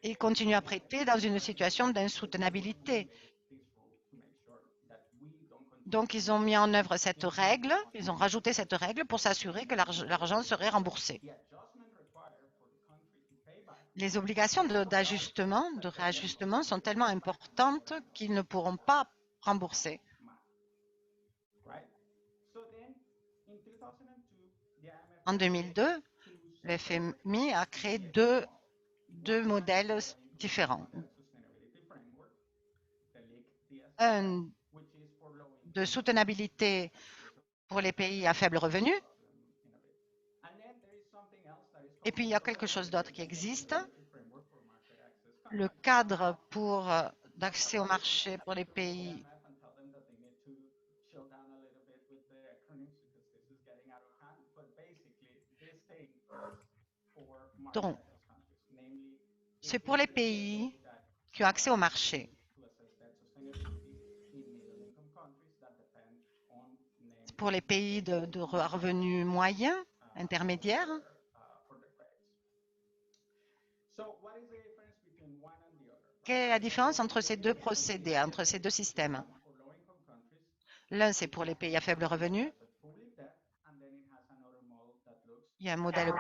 [SPEAKER 1] Il continue à prêter dans une situation d'insoutenabilité. Donc, ils ont mis en œuvre cette règle, ils ont rajouté cette règle pour s'assurer que l'argent serait remboursé. Les obligations d'ajustement, de réajustement sont tellement importantes qu'ils ne pourront pas remboursés. En 2002, le FMI a créé deux modèles différents. Un de soutenabilité pour les pays à faible revenu. Et puis, il y a quelque chose d'autre qui existe. Le cadre d'accès au marché pour les pays donc, c'est pour les pays qui ont accès au marché. Pour les pays de revenus moyens, intermédiaires. Quelle est la différence entre ces deux procédés, entre ces deux systèmes? L'un, c'est pour les pays à faible revenu. Il y a un modèle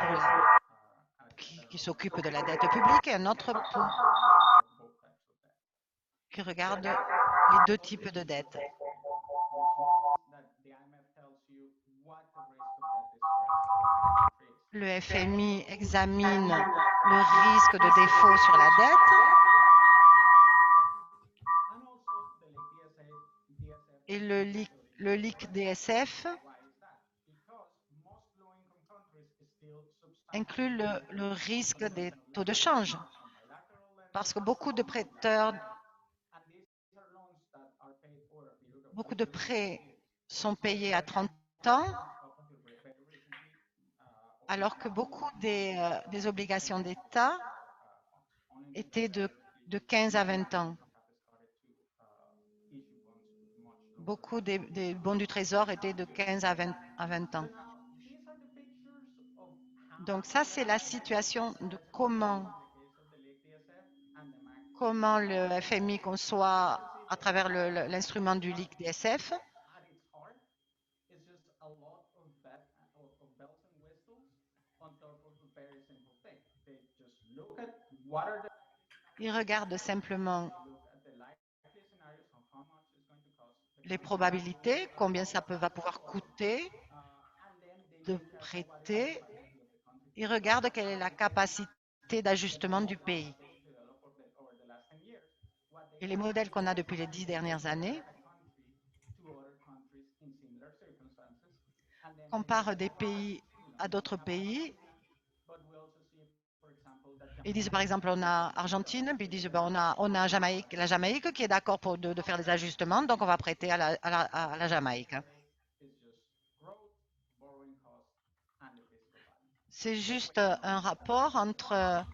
[SPEAKER 1] qui s'occupe de la dette publique et un autre qui regarde les deux types de dettes. Le FMI examine le risque de défaut sur la dette et le LIC DSF inclut le risque des taux de change parce que beaucoup de prêteurs, beaucoup de prêts sont payés à 30 ans alors que beaucoup des obligations d'État étaient de 15 à 20 ans. Beaucoup des bons du Trésor étaient de 15 à 20 ans. Donc ça, c'est la situation de comment le FMI conçoit à travers l'instrument du LIC DSF. Il regarde simplement les probabilités, combien ça va pouvoir coûter de prêter. Il regarde quelle est la capacité d'ajustement du pays. Et les modèles qu'on a depuis les 10 dernières années comparent des pays à d'autres pays. Ils disent par exemple on a Argentine, puis ils disent ben, on a la Jamaïque qui est d'accord de faire des ajustements, donc on va prêter à la Jamaïque. C'est juste un rapport entre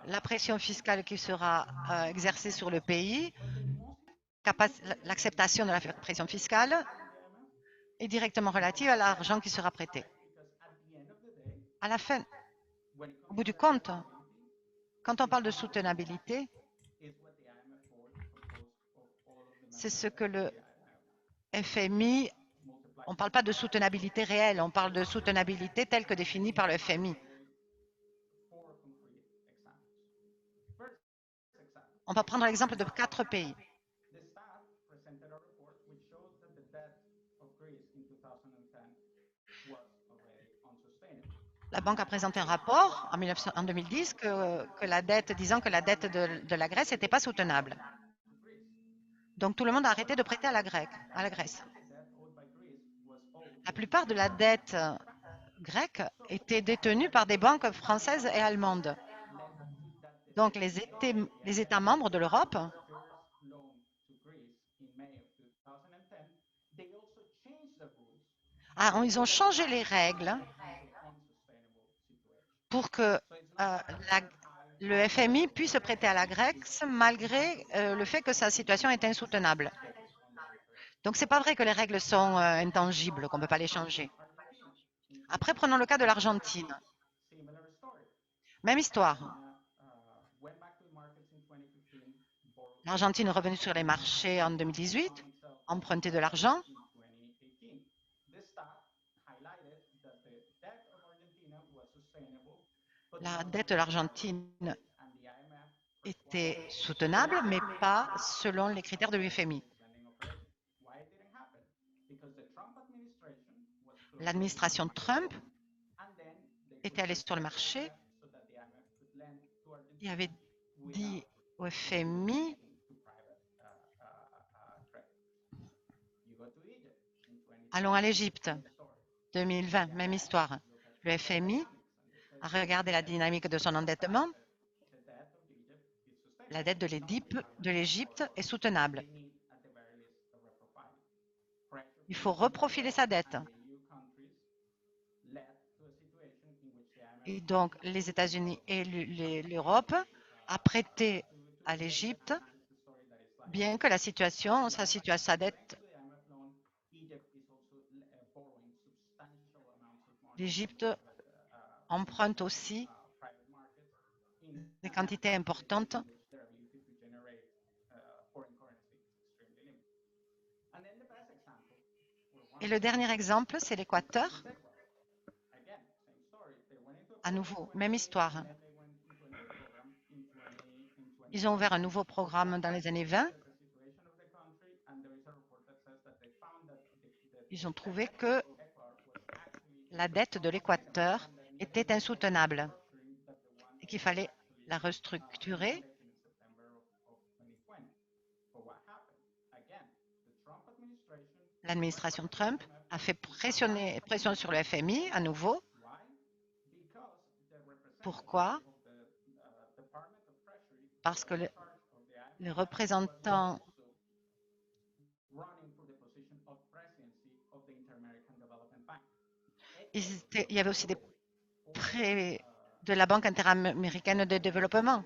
[SPEAKER 1] la pression fiscale qui sera exercée sur le pays, l'acceptation de la pression fiscale est directement relative à l'argent qui sera prêté. À la fin, au bout du compte, quand on parle de soutenabilité, c'est ce que le FMI, on ne parle pas de soutenabilité réelle, on parle de soutenabilité telle que définie par le FMI. On va prendre l'exemple de 4 pays. La banque a présenté un rapport en 2010 disant que la dette de la Grèce n'était pas soutenable. Donc tout le monde a arrêté de prêter à la Grèce. La plupart de la dette grecque était détenue par des banques françaises et allemandes. Donc les États membres de l'Europe ils ont changé les règles pour que le FMI puisse prêter à la Grèce malgré le fait que sa situation est insoutenable. Donc, ce n'est pas vrai que les règles sont intangibles, qu'on ne peut pas les changer. Après, prenons le cas de l'Argentine. Même histoire. L'Argentine est revenue sur les marchés en 2018, emprunter de l'argent. La dette de l'Argentine était soutenable, mais pas selon les critères de l'FMI. l'administration Trump était allée sur le marché et avait dit au FMI, allons à l'Égypte, 2020, même histoire. Le FMI a regardé la dynamique de son endettement. La dette de l'Égypte est soutenable. Il faut reprofiler sa dette. Et donc, les États-Unis et l'Europe a prêté à l'Égypte, bien que sa dette, l'Égypte emprunte aussi des quantités importantes. Et le dernier exemple, c'est l'Équateur. À nouveau, même histoire. Ils ont ouvert un nouveau programme dans les années 20. Ils ont trouvé que la dette de l'Équateur était insoutenable et qu'il fallait la restructurer. L'administration Trump a fait pression sur le FMI à nouveau. Pourquoi? Parce que les représentants il y avait aussi des prêts de la Banque interaméricaine de développement.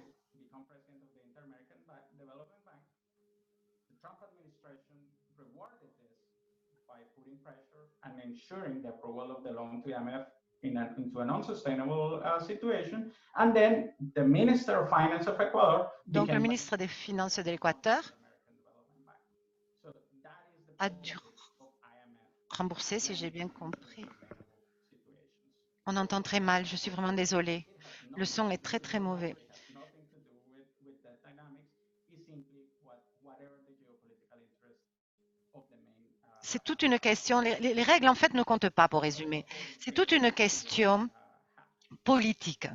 [SPEAKER 5] And ensuring the approval of the loan to IMF into a non-sustainable situation. And then the Minister of Finance of Ecuador.
[SPEAKER 1] Donc, le ministre des Finances de l'Équateur a dû rembourser, si j'ai bien compris. On entend très mal, je suis vraiment désolée. Le son est très, très mauvais. C'est toute une question, les règles en fait ne comptent pas pour résumer. C'est toute une question politique.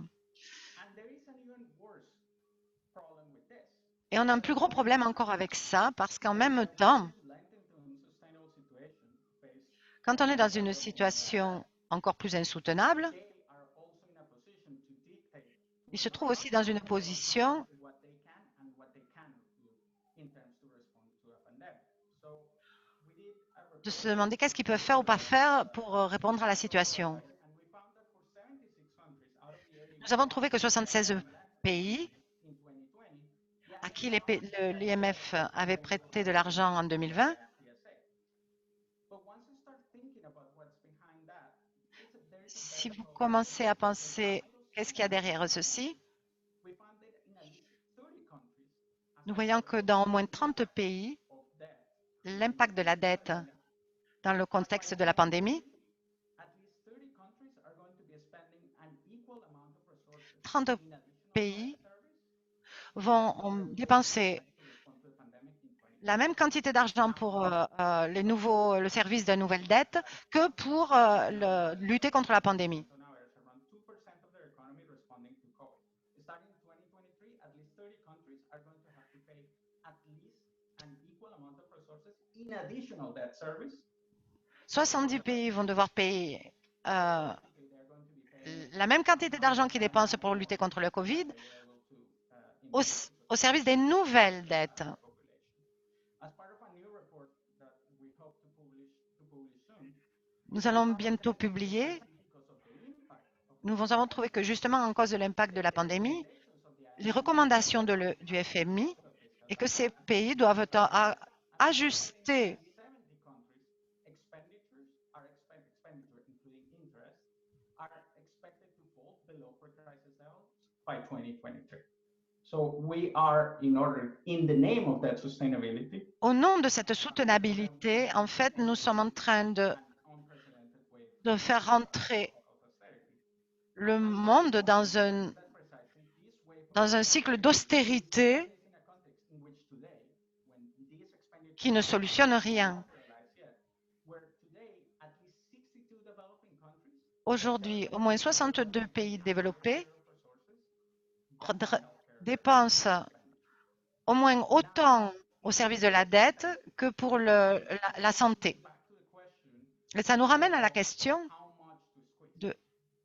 [SPEAKER 1] Et on a un plus gros problème encore avec ça parce qu'en même temps, quand on est dans une situation encore plus insoutenable, ils se trouvent aussi dans une position de se demander qu'est-ce qu'ils peuvent faire ou pas faire pour répondre à la situation. Nous avons trouvé que 76 pays à qui l'IMF avait prêté de l'argent en 2020 si vous commencez à penser qu'est-ce qu'il y a derrière ceci, nous voyons que dans au moins 30 pays, l'impact de la dette dans le contexte de la pandémie, 30 pays vont dépenser la même quantité d'argent pour le service de nouvelles dettes que pour lutter contre la pandémie.
[SPEAKER 5] In additional debt service.
[SPEAKER 1] 70 pays vont devoir payer la même quantité d'argent qu'ils dépensent pour lutter contre le Covid au service des nouvelles dettes. Nous allons bientôt publier. Nous avons trouvé que justement, en cause de l'impact de la pandémie, les recommandations du FMI et que ces pays doivent ajuster
[SPEAKER 5] by 2023. So we are, in the name of that sustainability,
[SPEAKER 1] au nom de cette soutenabilité, en fait, nous sommes en train de faire rentrer le monde dans un cycle d'austérité qui ne solutionne rien. Aujourd'hui, au moins 62 pays développés dépensent au moins autant au service de la dette que pour la santé. Et ça nous ramène à la question de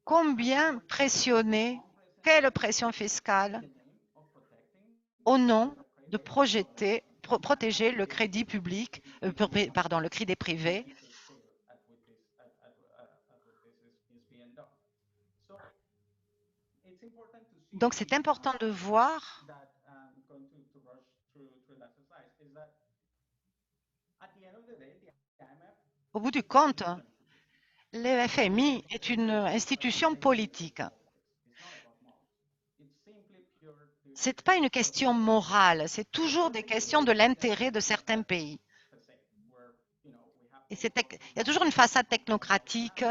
[SPEAKER 1] combien pressionner, quelle pression fiscale au nom de protéger le crédit public, pardon, le crédit privé. Donc, c'est important de voir au bout du compte, le FMI est une institution politique. Ce n'est pas une question morale, c'est toujours des questions de l'intérêt de certains pays. Et il y a toujours une façade technocratique.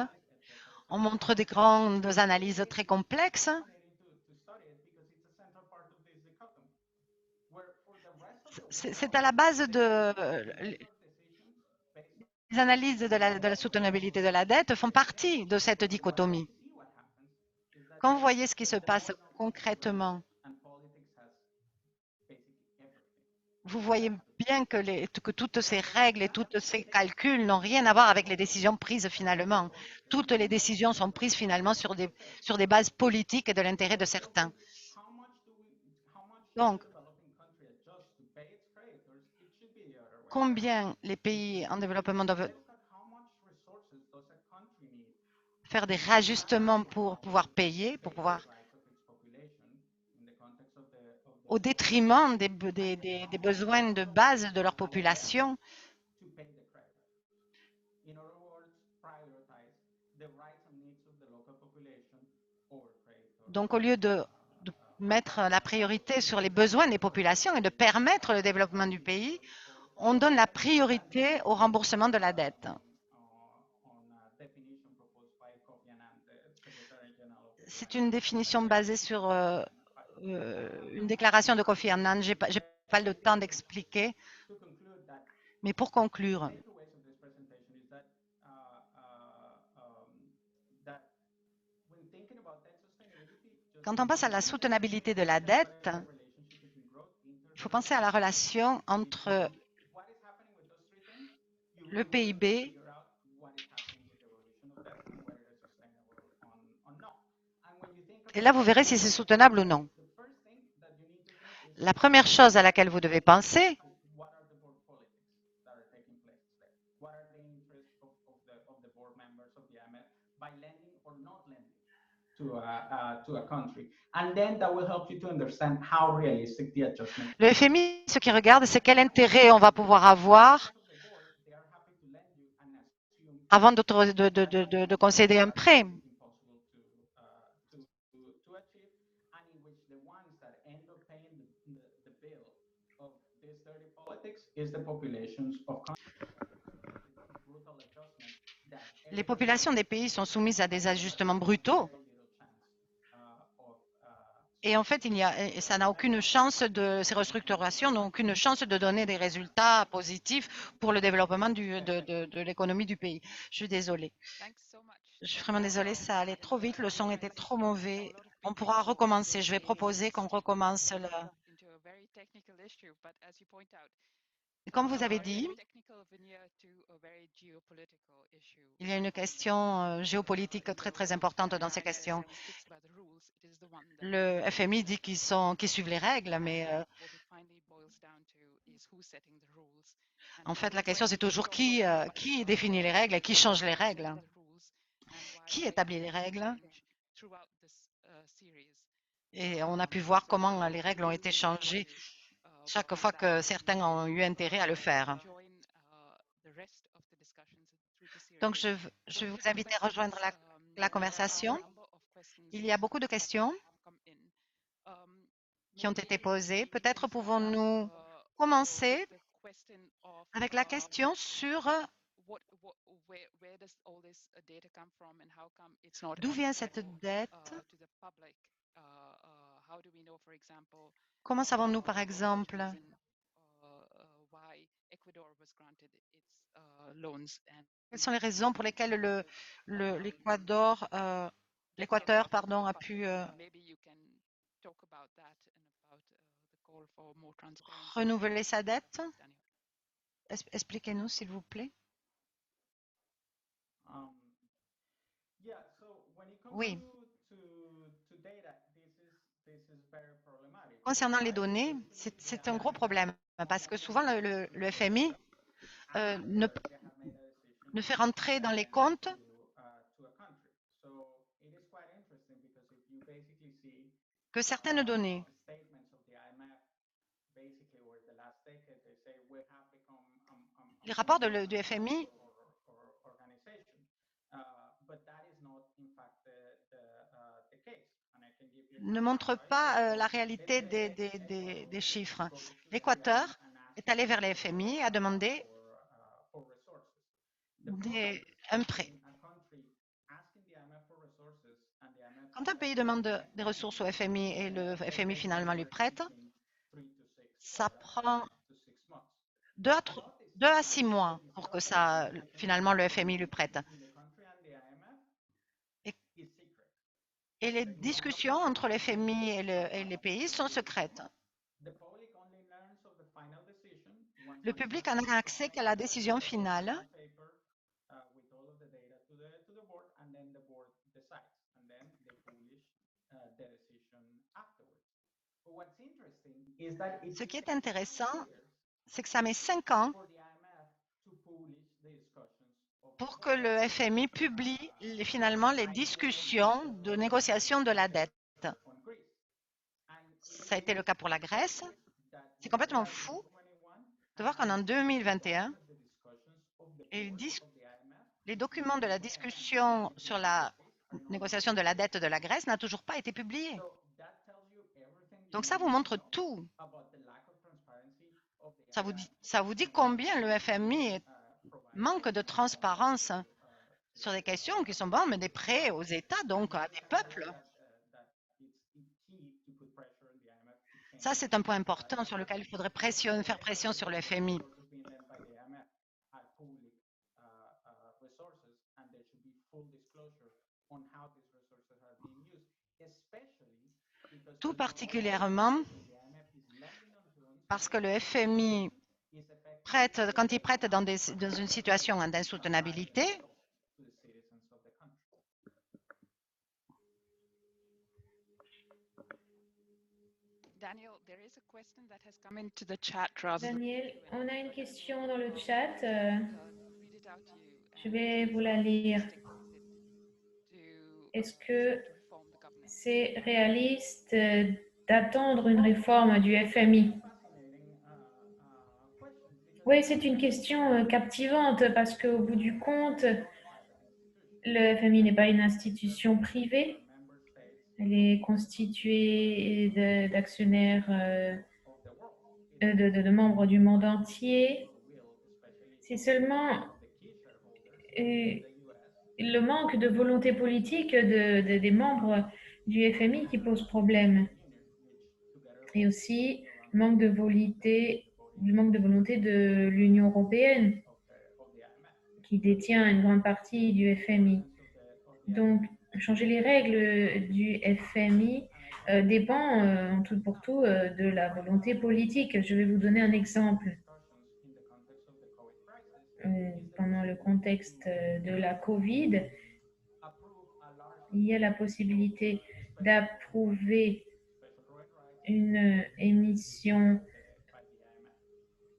[SPEAKER 1] On montre des grandes analyses très complexes. C'est à la base les analyses de la soutenabilité de la dette font partie de cette dichotomie. Quand vous voyez ce qui se passe concrètement, vous voyez bien que toutes ces règles et tous ces calculs n'ont rien à voir avec les décisions prises finalement. Toutes les décisions sont prises finalement sur des bases politiques et de l'intérêt de certains. Donc, combien les pays en développement doivent faire des réajustements pour pouvoir payer, au détriment des besoins de base de leur population. Donc, au lieu de mettre la priorité sur les besoins des populations et de permettre le développement du pays, on donne la priorité au remboursement de la dette. C'est une définition basée sur une déclaration de Kofi Annan. Je n'ai pas le temps d'expliquer. Mais pour conclure, quand on passe à la soutenabilité de la dette, il faut penser à la relation entre le PIB et là, vous verrez si c'est soutenable ou non. La première chose à laquelle vous devez penser, le FMI, ce qu'il regarde, c'est quel intérêt on va pouvoir avoir avant de concéder un prêt. Les populations des pays sont soumises à des ajustements brutaux. Et en fait, ça n'a aucune chance ces restructurations n'ont aucune chance de donner des résultats positifs pour le développement de l'économie du pays. Je suis désolée. Je suis vraiment désolée, ça allait trop vite, le son était trop mauvais. On pourra recommencer. Je vais proposer qu'on recommence Comme vous avez dit, il y a une question géopolitique très importante dans ces questions. Le FMI dit qu'ils suivent les règles, mais en fait, la question c'est toujours qui définit les règles et qui change les règles. Qui établit les règles? Et on a pu voir comment les règles ont été changées chaque fois que certains ont eu intérêt à le faire. Donc, je vais vous inviter à rejoindre la conversation. Il y a beaucoup de questions qui ont été posées. Peut-être pouvons-nous commencer avec la question sur d'où vient cette dette? Comment savons-nous, par exemple, Quelles sont les raisons pour lesquelles l'Équateur a pu renouveler sa dette? Expliquez-nous, s'il vous plaît.
[SPEAKER 5] Yeah, so when it comes
[SPEAKER 1] Oui.
[SPEAKER 5] to data, this is very problematic.
[SPEAKER 1] Concernant les données, c'est un gros problème parce que souvent le FMI ne fait rentrer dans les comptes que certaines données. Les rapports du FMI ne montrent pas la réalité des chiffres. L'Équateur est allé vers les FMI et a demandé un prêt. Quand un pays demande des ressources au FMI et le FMI finalement lui prête, ça prend 2 à 6 mois pour que finalement le FMI lui prête. Et les discussions entre le FMI et les pays sont secrètes. Le public n'a accès qu'à la décision finale. Ce qui est intéressant, c'est que ça met 5 ans pour que le FMI publie finalement les discussions de négociation de la dette. Ça a été le cas pour la Grèce. C'est complètement fou de voir qu'en 2021, les documents de la discussion sur la négociation de la dette de la Grèce n'ont toujours pas été publiés. Donc ça vous montre tout. Ça vous dit combien le FMI manque de transparence sur des questions qui sont bonnes, mais des prêts aux États, donc à des peuples. Ça, c'est un point important sur lequel il faudrait faire pression sur le FMI. Tout particulièrement parce que le FMI prête, quand il prête dans une situation d'insoutenabilité,
[SPEAKER 4] Daniel, on a une question dans le chat. Je vais vous la lire. Est-ce que c'est réaliste d'attendre une réforme du FMI? Oui, c'est une question captivante parce qu'au bout du compte, le FMI n'est pas une institution privée. Elle est constituée d'actionnaires, de membres du monde entier. C'est seulement le manque de volonté politique des membres du FMI qui pose problème. Et aussi le manque de volonté de l'Union européenne qui détient une grande partie du FMI. Donc, changer les règles du FMI dépend en tout pour tout de la volonté politique. Je vais vous donner un exemple. Pendant le contexte de la COVID, il y a la possibilité d'approuver une émission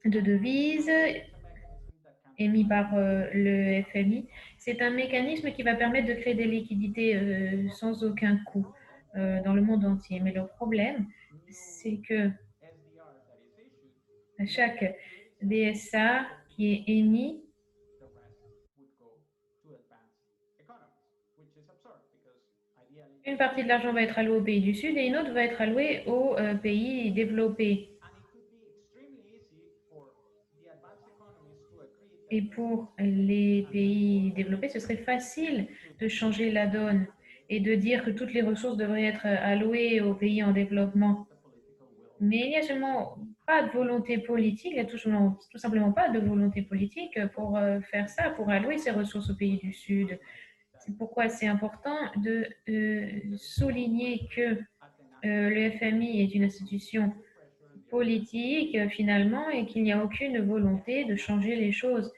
[SPEAKER 4] de devises émis par le FMI. C'est un mécanisme qui va permettre de créer des liquidités sans aucun coût dans le monde entier. Mais le problème, c'est que à chaque DSA qui est émis, une partie de l'argent va être allouée aux pays du Sud et une autre va être allouée aux pays développés. Et pour les pays développés, ce serait facile de changer la donne et de dire que toutes les ressources devraient être allouées aux pays en développement. Mais il y a seulement pas de volonté politique, il n'y a tout simplement pas de volonté politique pour faire ça, pour allouer ces ressources aux pays du Sud. C'est pourquoi c'est important de souligner que le FMI est une institution politique finalement et qu'il n'y a aucune volonté de changer les choses.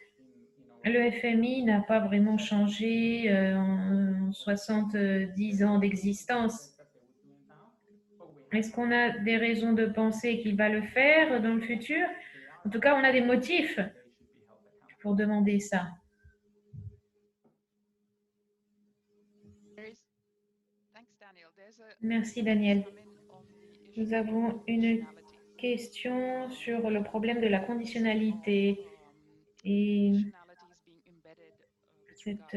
[SPEAKER 4] Le FMI n'a pas vraiment changé en 70 ans d'existence. Est-ce qu'on a des raisons de penser qu'il va le faire dans le futur? En tout cas, on a des motifs pour demander ça. Merci, Daniel. Nous avons une question sur le problème de la conditionnalité et cette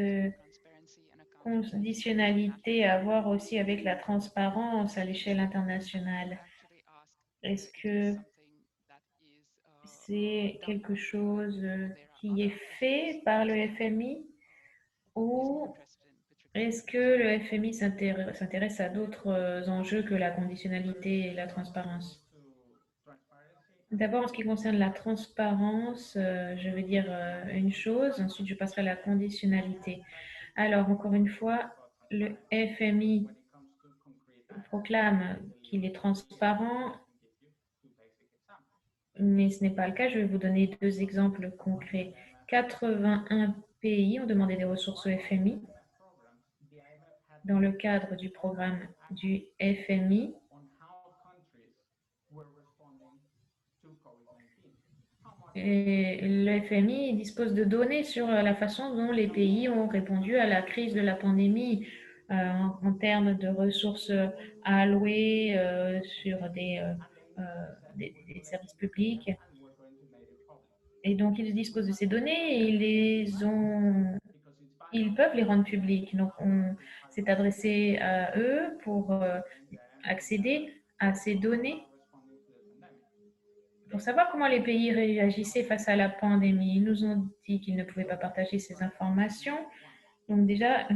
[SPEAKER 4] conditionnalité à voir aussi avec la transparence à l'échelle internationale. Est-ce que c'est quelque chose qui est fait par le FMI ou est-ce que le FMI s'intéresse à d'autres enjeux que la conditionnalité et la transparence? D'abord, en ce qui concerne la transparence, je vais dire une chose, ensuite je passerai à la conditionnalité. Alors, encore une fois, le FMI proclame qu'il est transparent, mais ce n'est pas le cas. Je vais vous donner 2 exemples concrets. 81 pays ont demandé des ressources au FMI dans le cadre du programme du FMI. Et le FMI dispose de données sur la façon dont les pays ont répondu à la crise de la pandémie en termes de ressources à allouer sur des services publics. Et donc, ils disposent de ces données et ils peuvent les rendre publiques. Donc, on s'est adressé à eux pour accéder à ces données pour savoir comment les pays réagissaient face à la pandémie. Ils nous ont dit qu'ils ne pouvaient pas partager ces informations. Donc déjà,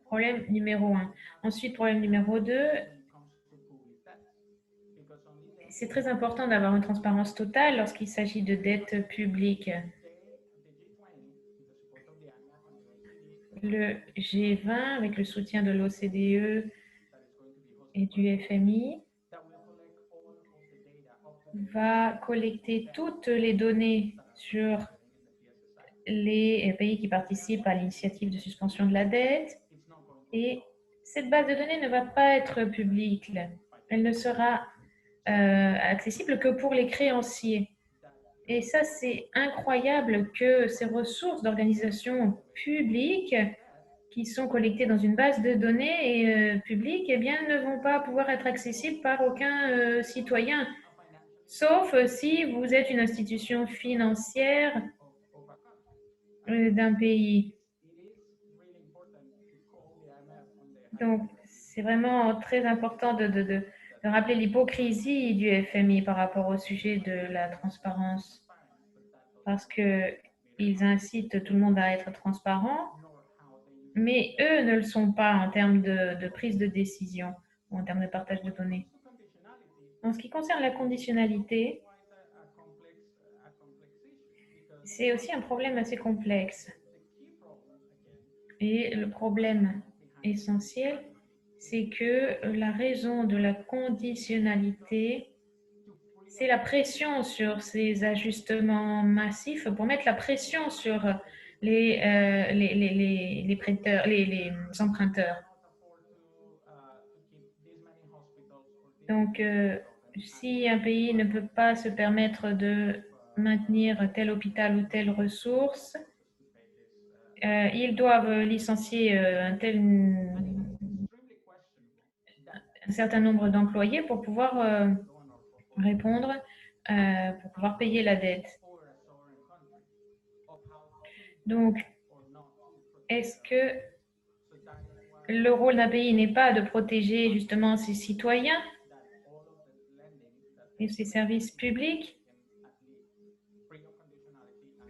[SPEAKER 4] problème numéro 1. Ensuite, problème numéro 2, c'est très important d'avoir une transparence totale lorsqu'il s'agit de dette publique. Le G20, avec le soutien de l'OCDE et du FMI, va collecter toutes les données sur les pays qui participent à l'initiative de suspension de la dette. Et cette base de données ne va pas être publique. Elle ne sera accessible que pour les créanciers. Et ça, c'est incroyable que ces ressources d'organisations publiques qui sont collectées dans une base de données publique eh bien, ne vont pas pouvoir être accessibles par aucun citoyen, sauf si vous êtes une institution financière d'un pays. Donc, c'est vraiment très important de rappeler l'hypocrisie du FMI par rapport au sujet de la transparence, parce qu'ils incitent tout le monde à être transparent, mais eux ne le sont pas en termes de prise de décision ou en termes de partage de données. En ce qui concerne la conditionnalité, c'est aussi un problème assez complexe. Et le problème essentiel, c'est que la raison de la conditionnalité, c'est la pression sur ces ajustements massifs pour mettre la pression sur les prêteurs, les emprunteurs. Donc, si un pays ne peut pas se permettre de maintenir tel hôpital ou telle ressource, ils doivent licencier un certain nombre d'employés pour pouvoir répondre, pour pouvoir payer la dette. Donc, est-ce que le rôle d'un pays n'est pas de protéger justement ses citoyens et ses services publics?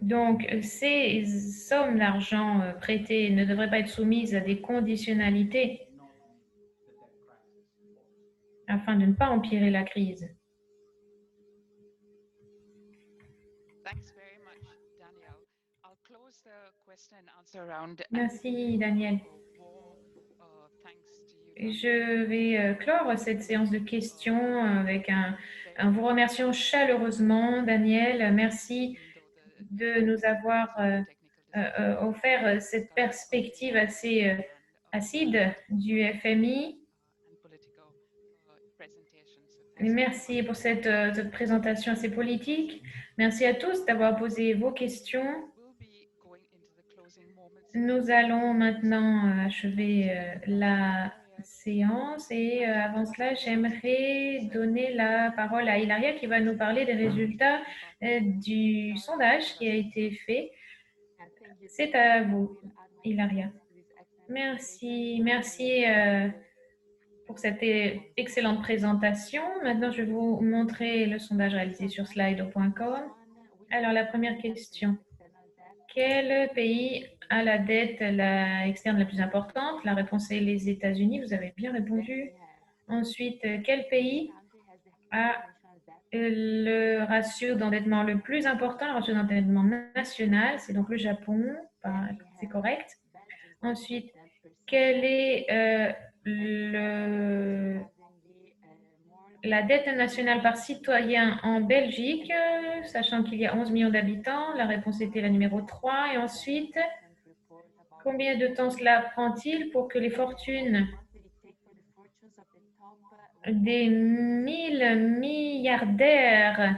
[SPEAKER 4] Donc, ces sommes d'argent prêtées ne devraient pas être soumises à des conditionnalités afin de ne pas empirer la crise. Merci, Daniel. Je vais clore cette séance de questions avec un vous remerciant chaleureusement, Daniel. Merci de nous avoir offert cette perspective assez acide du FMI. Et merci pour cette présentation assez politique. Merci à tous d'avoir posé vos questions. Nous allons maintenant achever la séance et avant cela, j'aimerais donner la parole à Hilaria qui va nous parler des résultats du sondage qui a été fait. C'est à vous, Hilaria. Merci pour cette excellente présentation. Maintenant, je vais vous montrer le sondage réalisé sur slido.com. Alors, la première question. Quel pays a la dette externe la plus importante? La réponse est les États-Unis. Vous avez bien répondu. Ensuite, quel pays a le ratio d'endettement le plus important? Le ratio d'endettement national, c'est donc le Japon. C'est correct. Ensuite, quel est la dette nationale par citoyen en Belgique, sachant qu'il y a 11 millions d'habitants? La réponse était la numéro 3. Et ensuite, combien de temps cela prend-il pour que les fortunes des 1000 milliardaires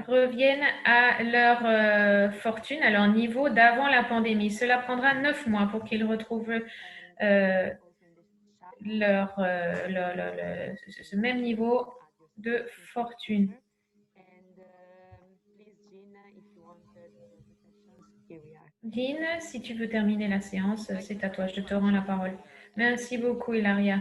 [SPEAKER 4] reviennent à leur fortune, à leur niveau d'avant la pandémie? Cela prendra 9 mois pour qu'ils retrouvent ce même niveau de fortune. Jean, si tu veux terminer la séance, c'est à toi, je te rends la parole. Merci beaucoup, Hilaria.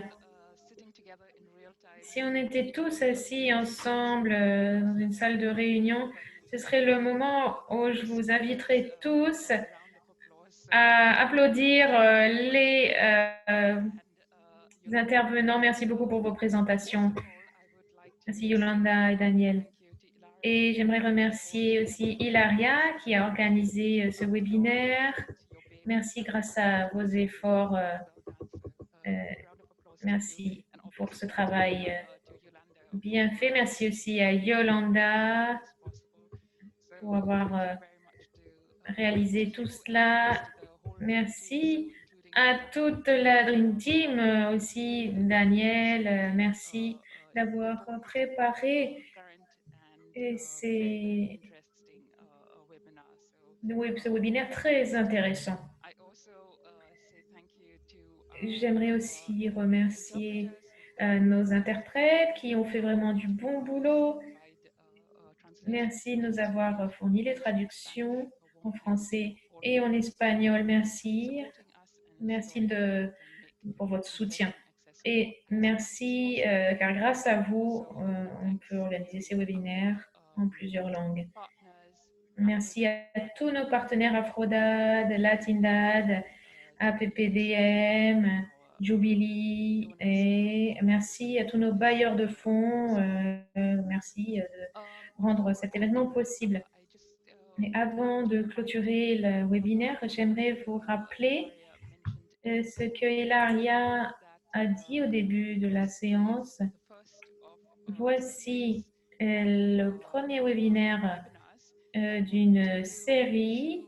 [SPEAKER 4] Si on était tous assis ensemble dans une salle de réunion, ce serait le moment où je vous inviterai tous à applaudir les intervenants. Merci beaucoup pour vos présentations. Merci Yolanda et Daniel. Et j'aimerais remercier aussi Hilaria qui a organisé ce webinaire. Merci grâce à vos efforts. Merci pour ce travail bien fait. Merci aussi à Yolanda pour avoir réalisé tout cela. Merci à toute la Dream Team, aussi Daniel. Merci d'avoir préparé ce webinaire très intéressant. J'aimerais aussi remercier nos interprètes qui ont fait vraiment du bon boulot. Merci de nous avoir fourni les traductions en français et en espagnol. Merci. Merci pour votre soutien. Et merci, car grâce à vous, on peut organiser ces webinaires en plusieurs langues. Merci à tous nos partenaires Afrodad, Latindad, APPDM, Jubilee, et merci à tous nos bailleurs de fonds. Merci de rendre cet événement possible. Mais avant de clôturer le webinaire, j'aimerais vous rappeler ce que Hilaria a dit au début de la séance. Voici le premier webinaire d'une série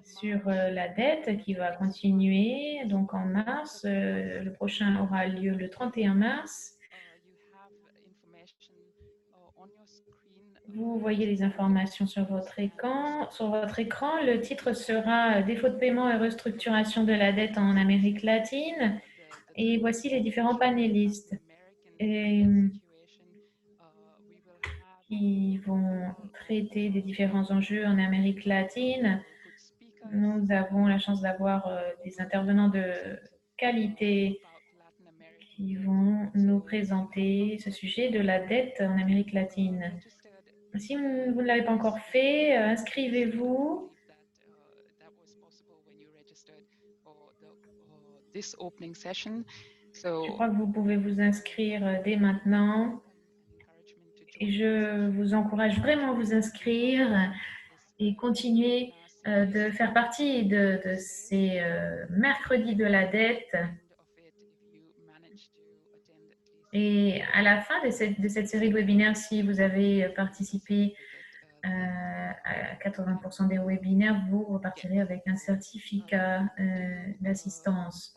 [SPEAKER 4] sur la dette qui va continuer donc en mars. Le prochain aura lieu le 31 mars. Vous voyez les informations sur votre écran. Le titre sera « Défaut de paiement et restructuration de la dette en Amérique latine ». Et voici les différents panélistes qui vont traiter des différents enjeux en Amérique latine. Nous avons la chance d'avoir des intervenants de qualité qui vont nous présenter ce sujet de la dette en Amérique latine. Si vous ne l'avez pas encore fait, inscrivez-vous. Je crois que vous pouvez vous inscrire dès maintenant. Et je vous encourage vraiment à vous inscrire et continuer de faire partie de ces mercredis de la dette. Et à la fin de cette série de webinaires, si vous avez participé à 80% des webinaires, vous repartirez avec un certificat d'assistance.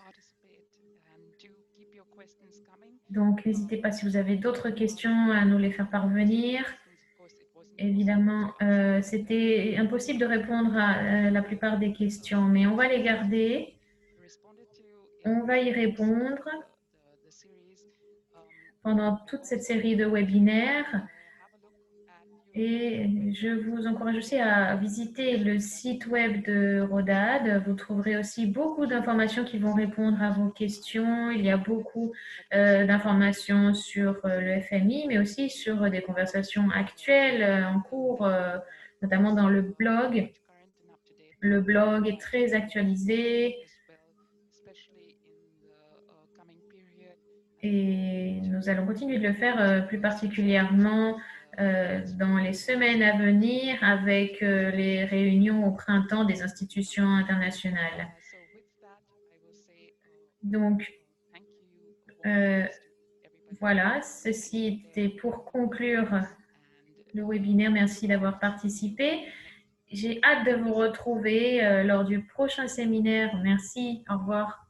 [SPEAKER 4] Donc, n'hésitez pas si vous avez d'autres questions à nous les faire parvenir. Évidemment, c'était impossible de répondre à la plupart des questions, mais on va les garder. On va y répondre pendant toute cette série de webinaires. Et je vous encourage aussi à visiter le site web de Rodad. Vous trouverez aussi beaucoup d'informations qui vont répondre à vos questions. Il y a beaucoup d'informations sur le FMI, mais aussi sur des conversations actuelles en cours, notamment dans le blog. Le blog est très actualisé. Et nous allons continuer de le faire plus particulièrement dans les semaines à venir avec les réunions au printemps des institutions internationales. Donc, voilà, ceci était pour conclure le webinaire. Merci d'avoir participé. J'ai hâte de vous retrouver lors du prochain séminaire. Merci, au revoir.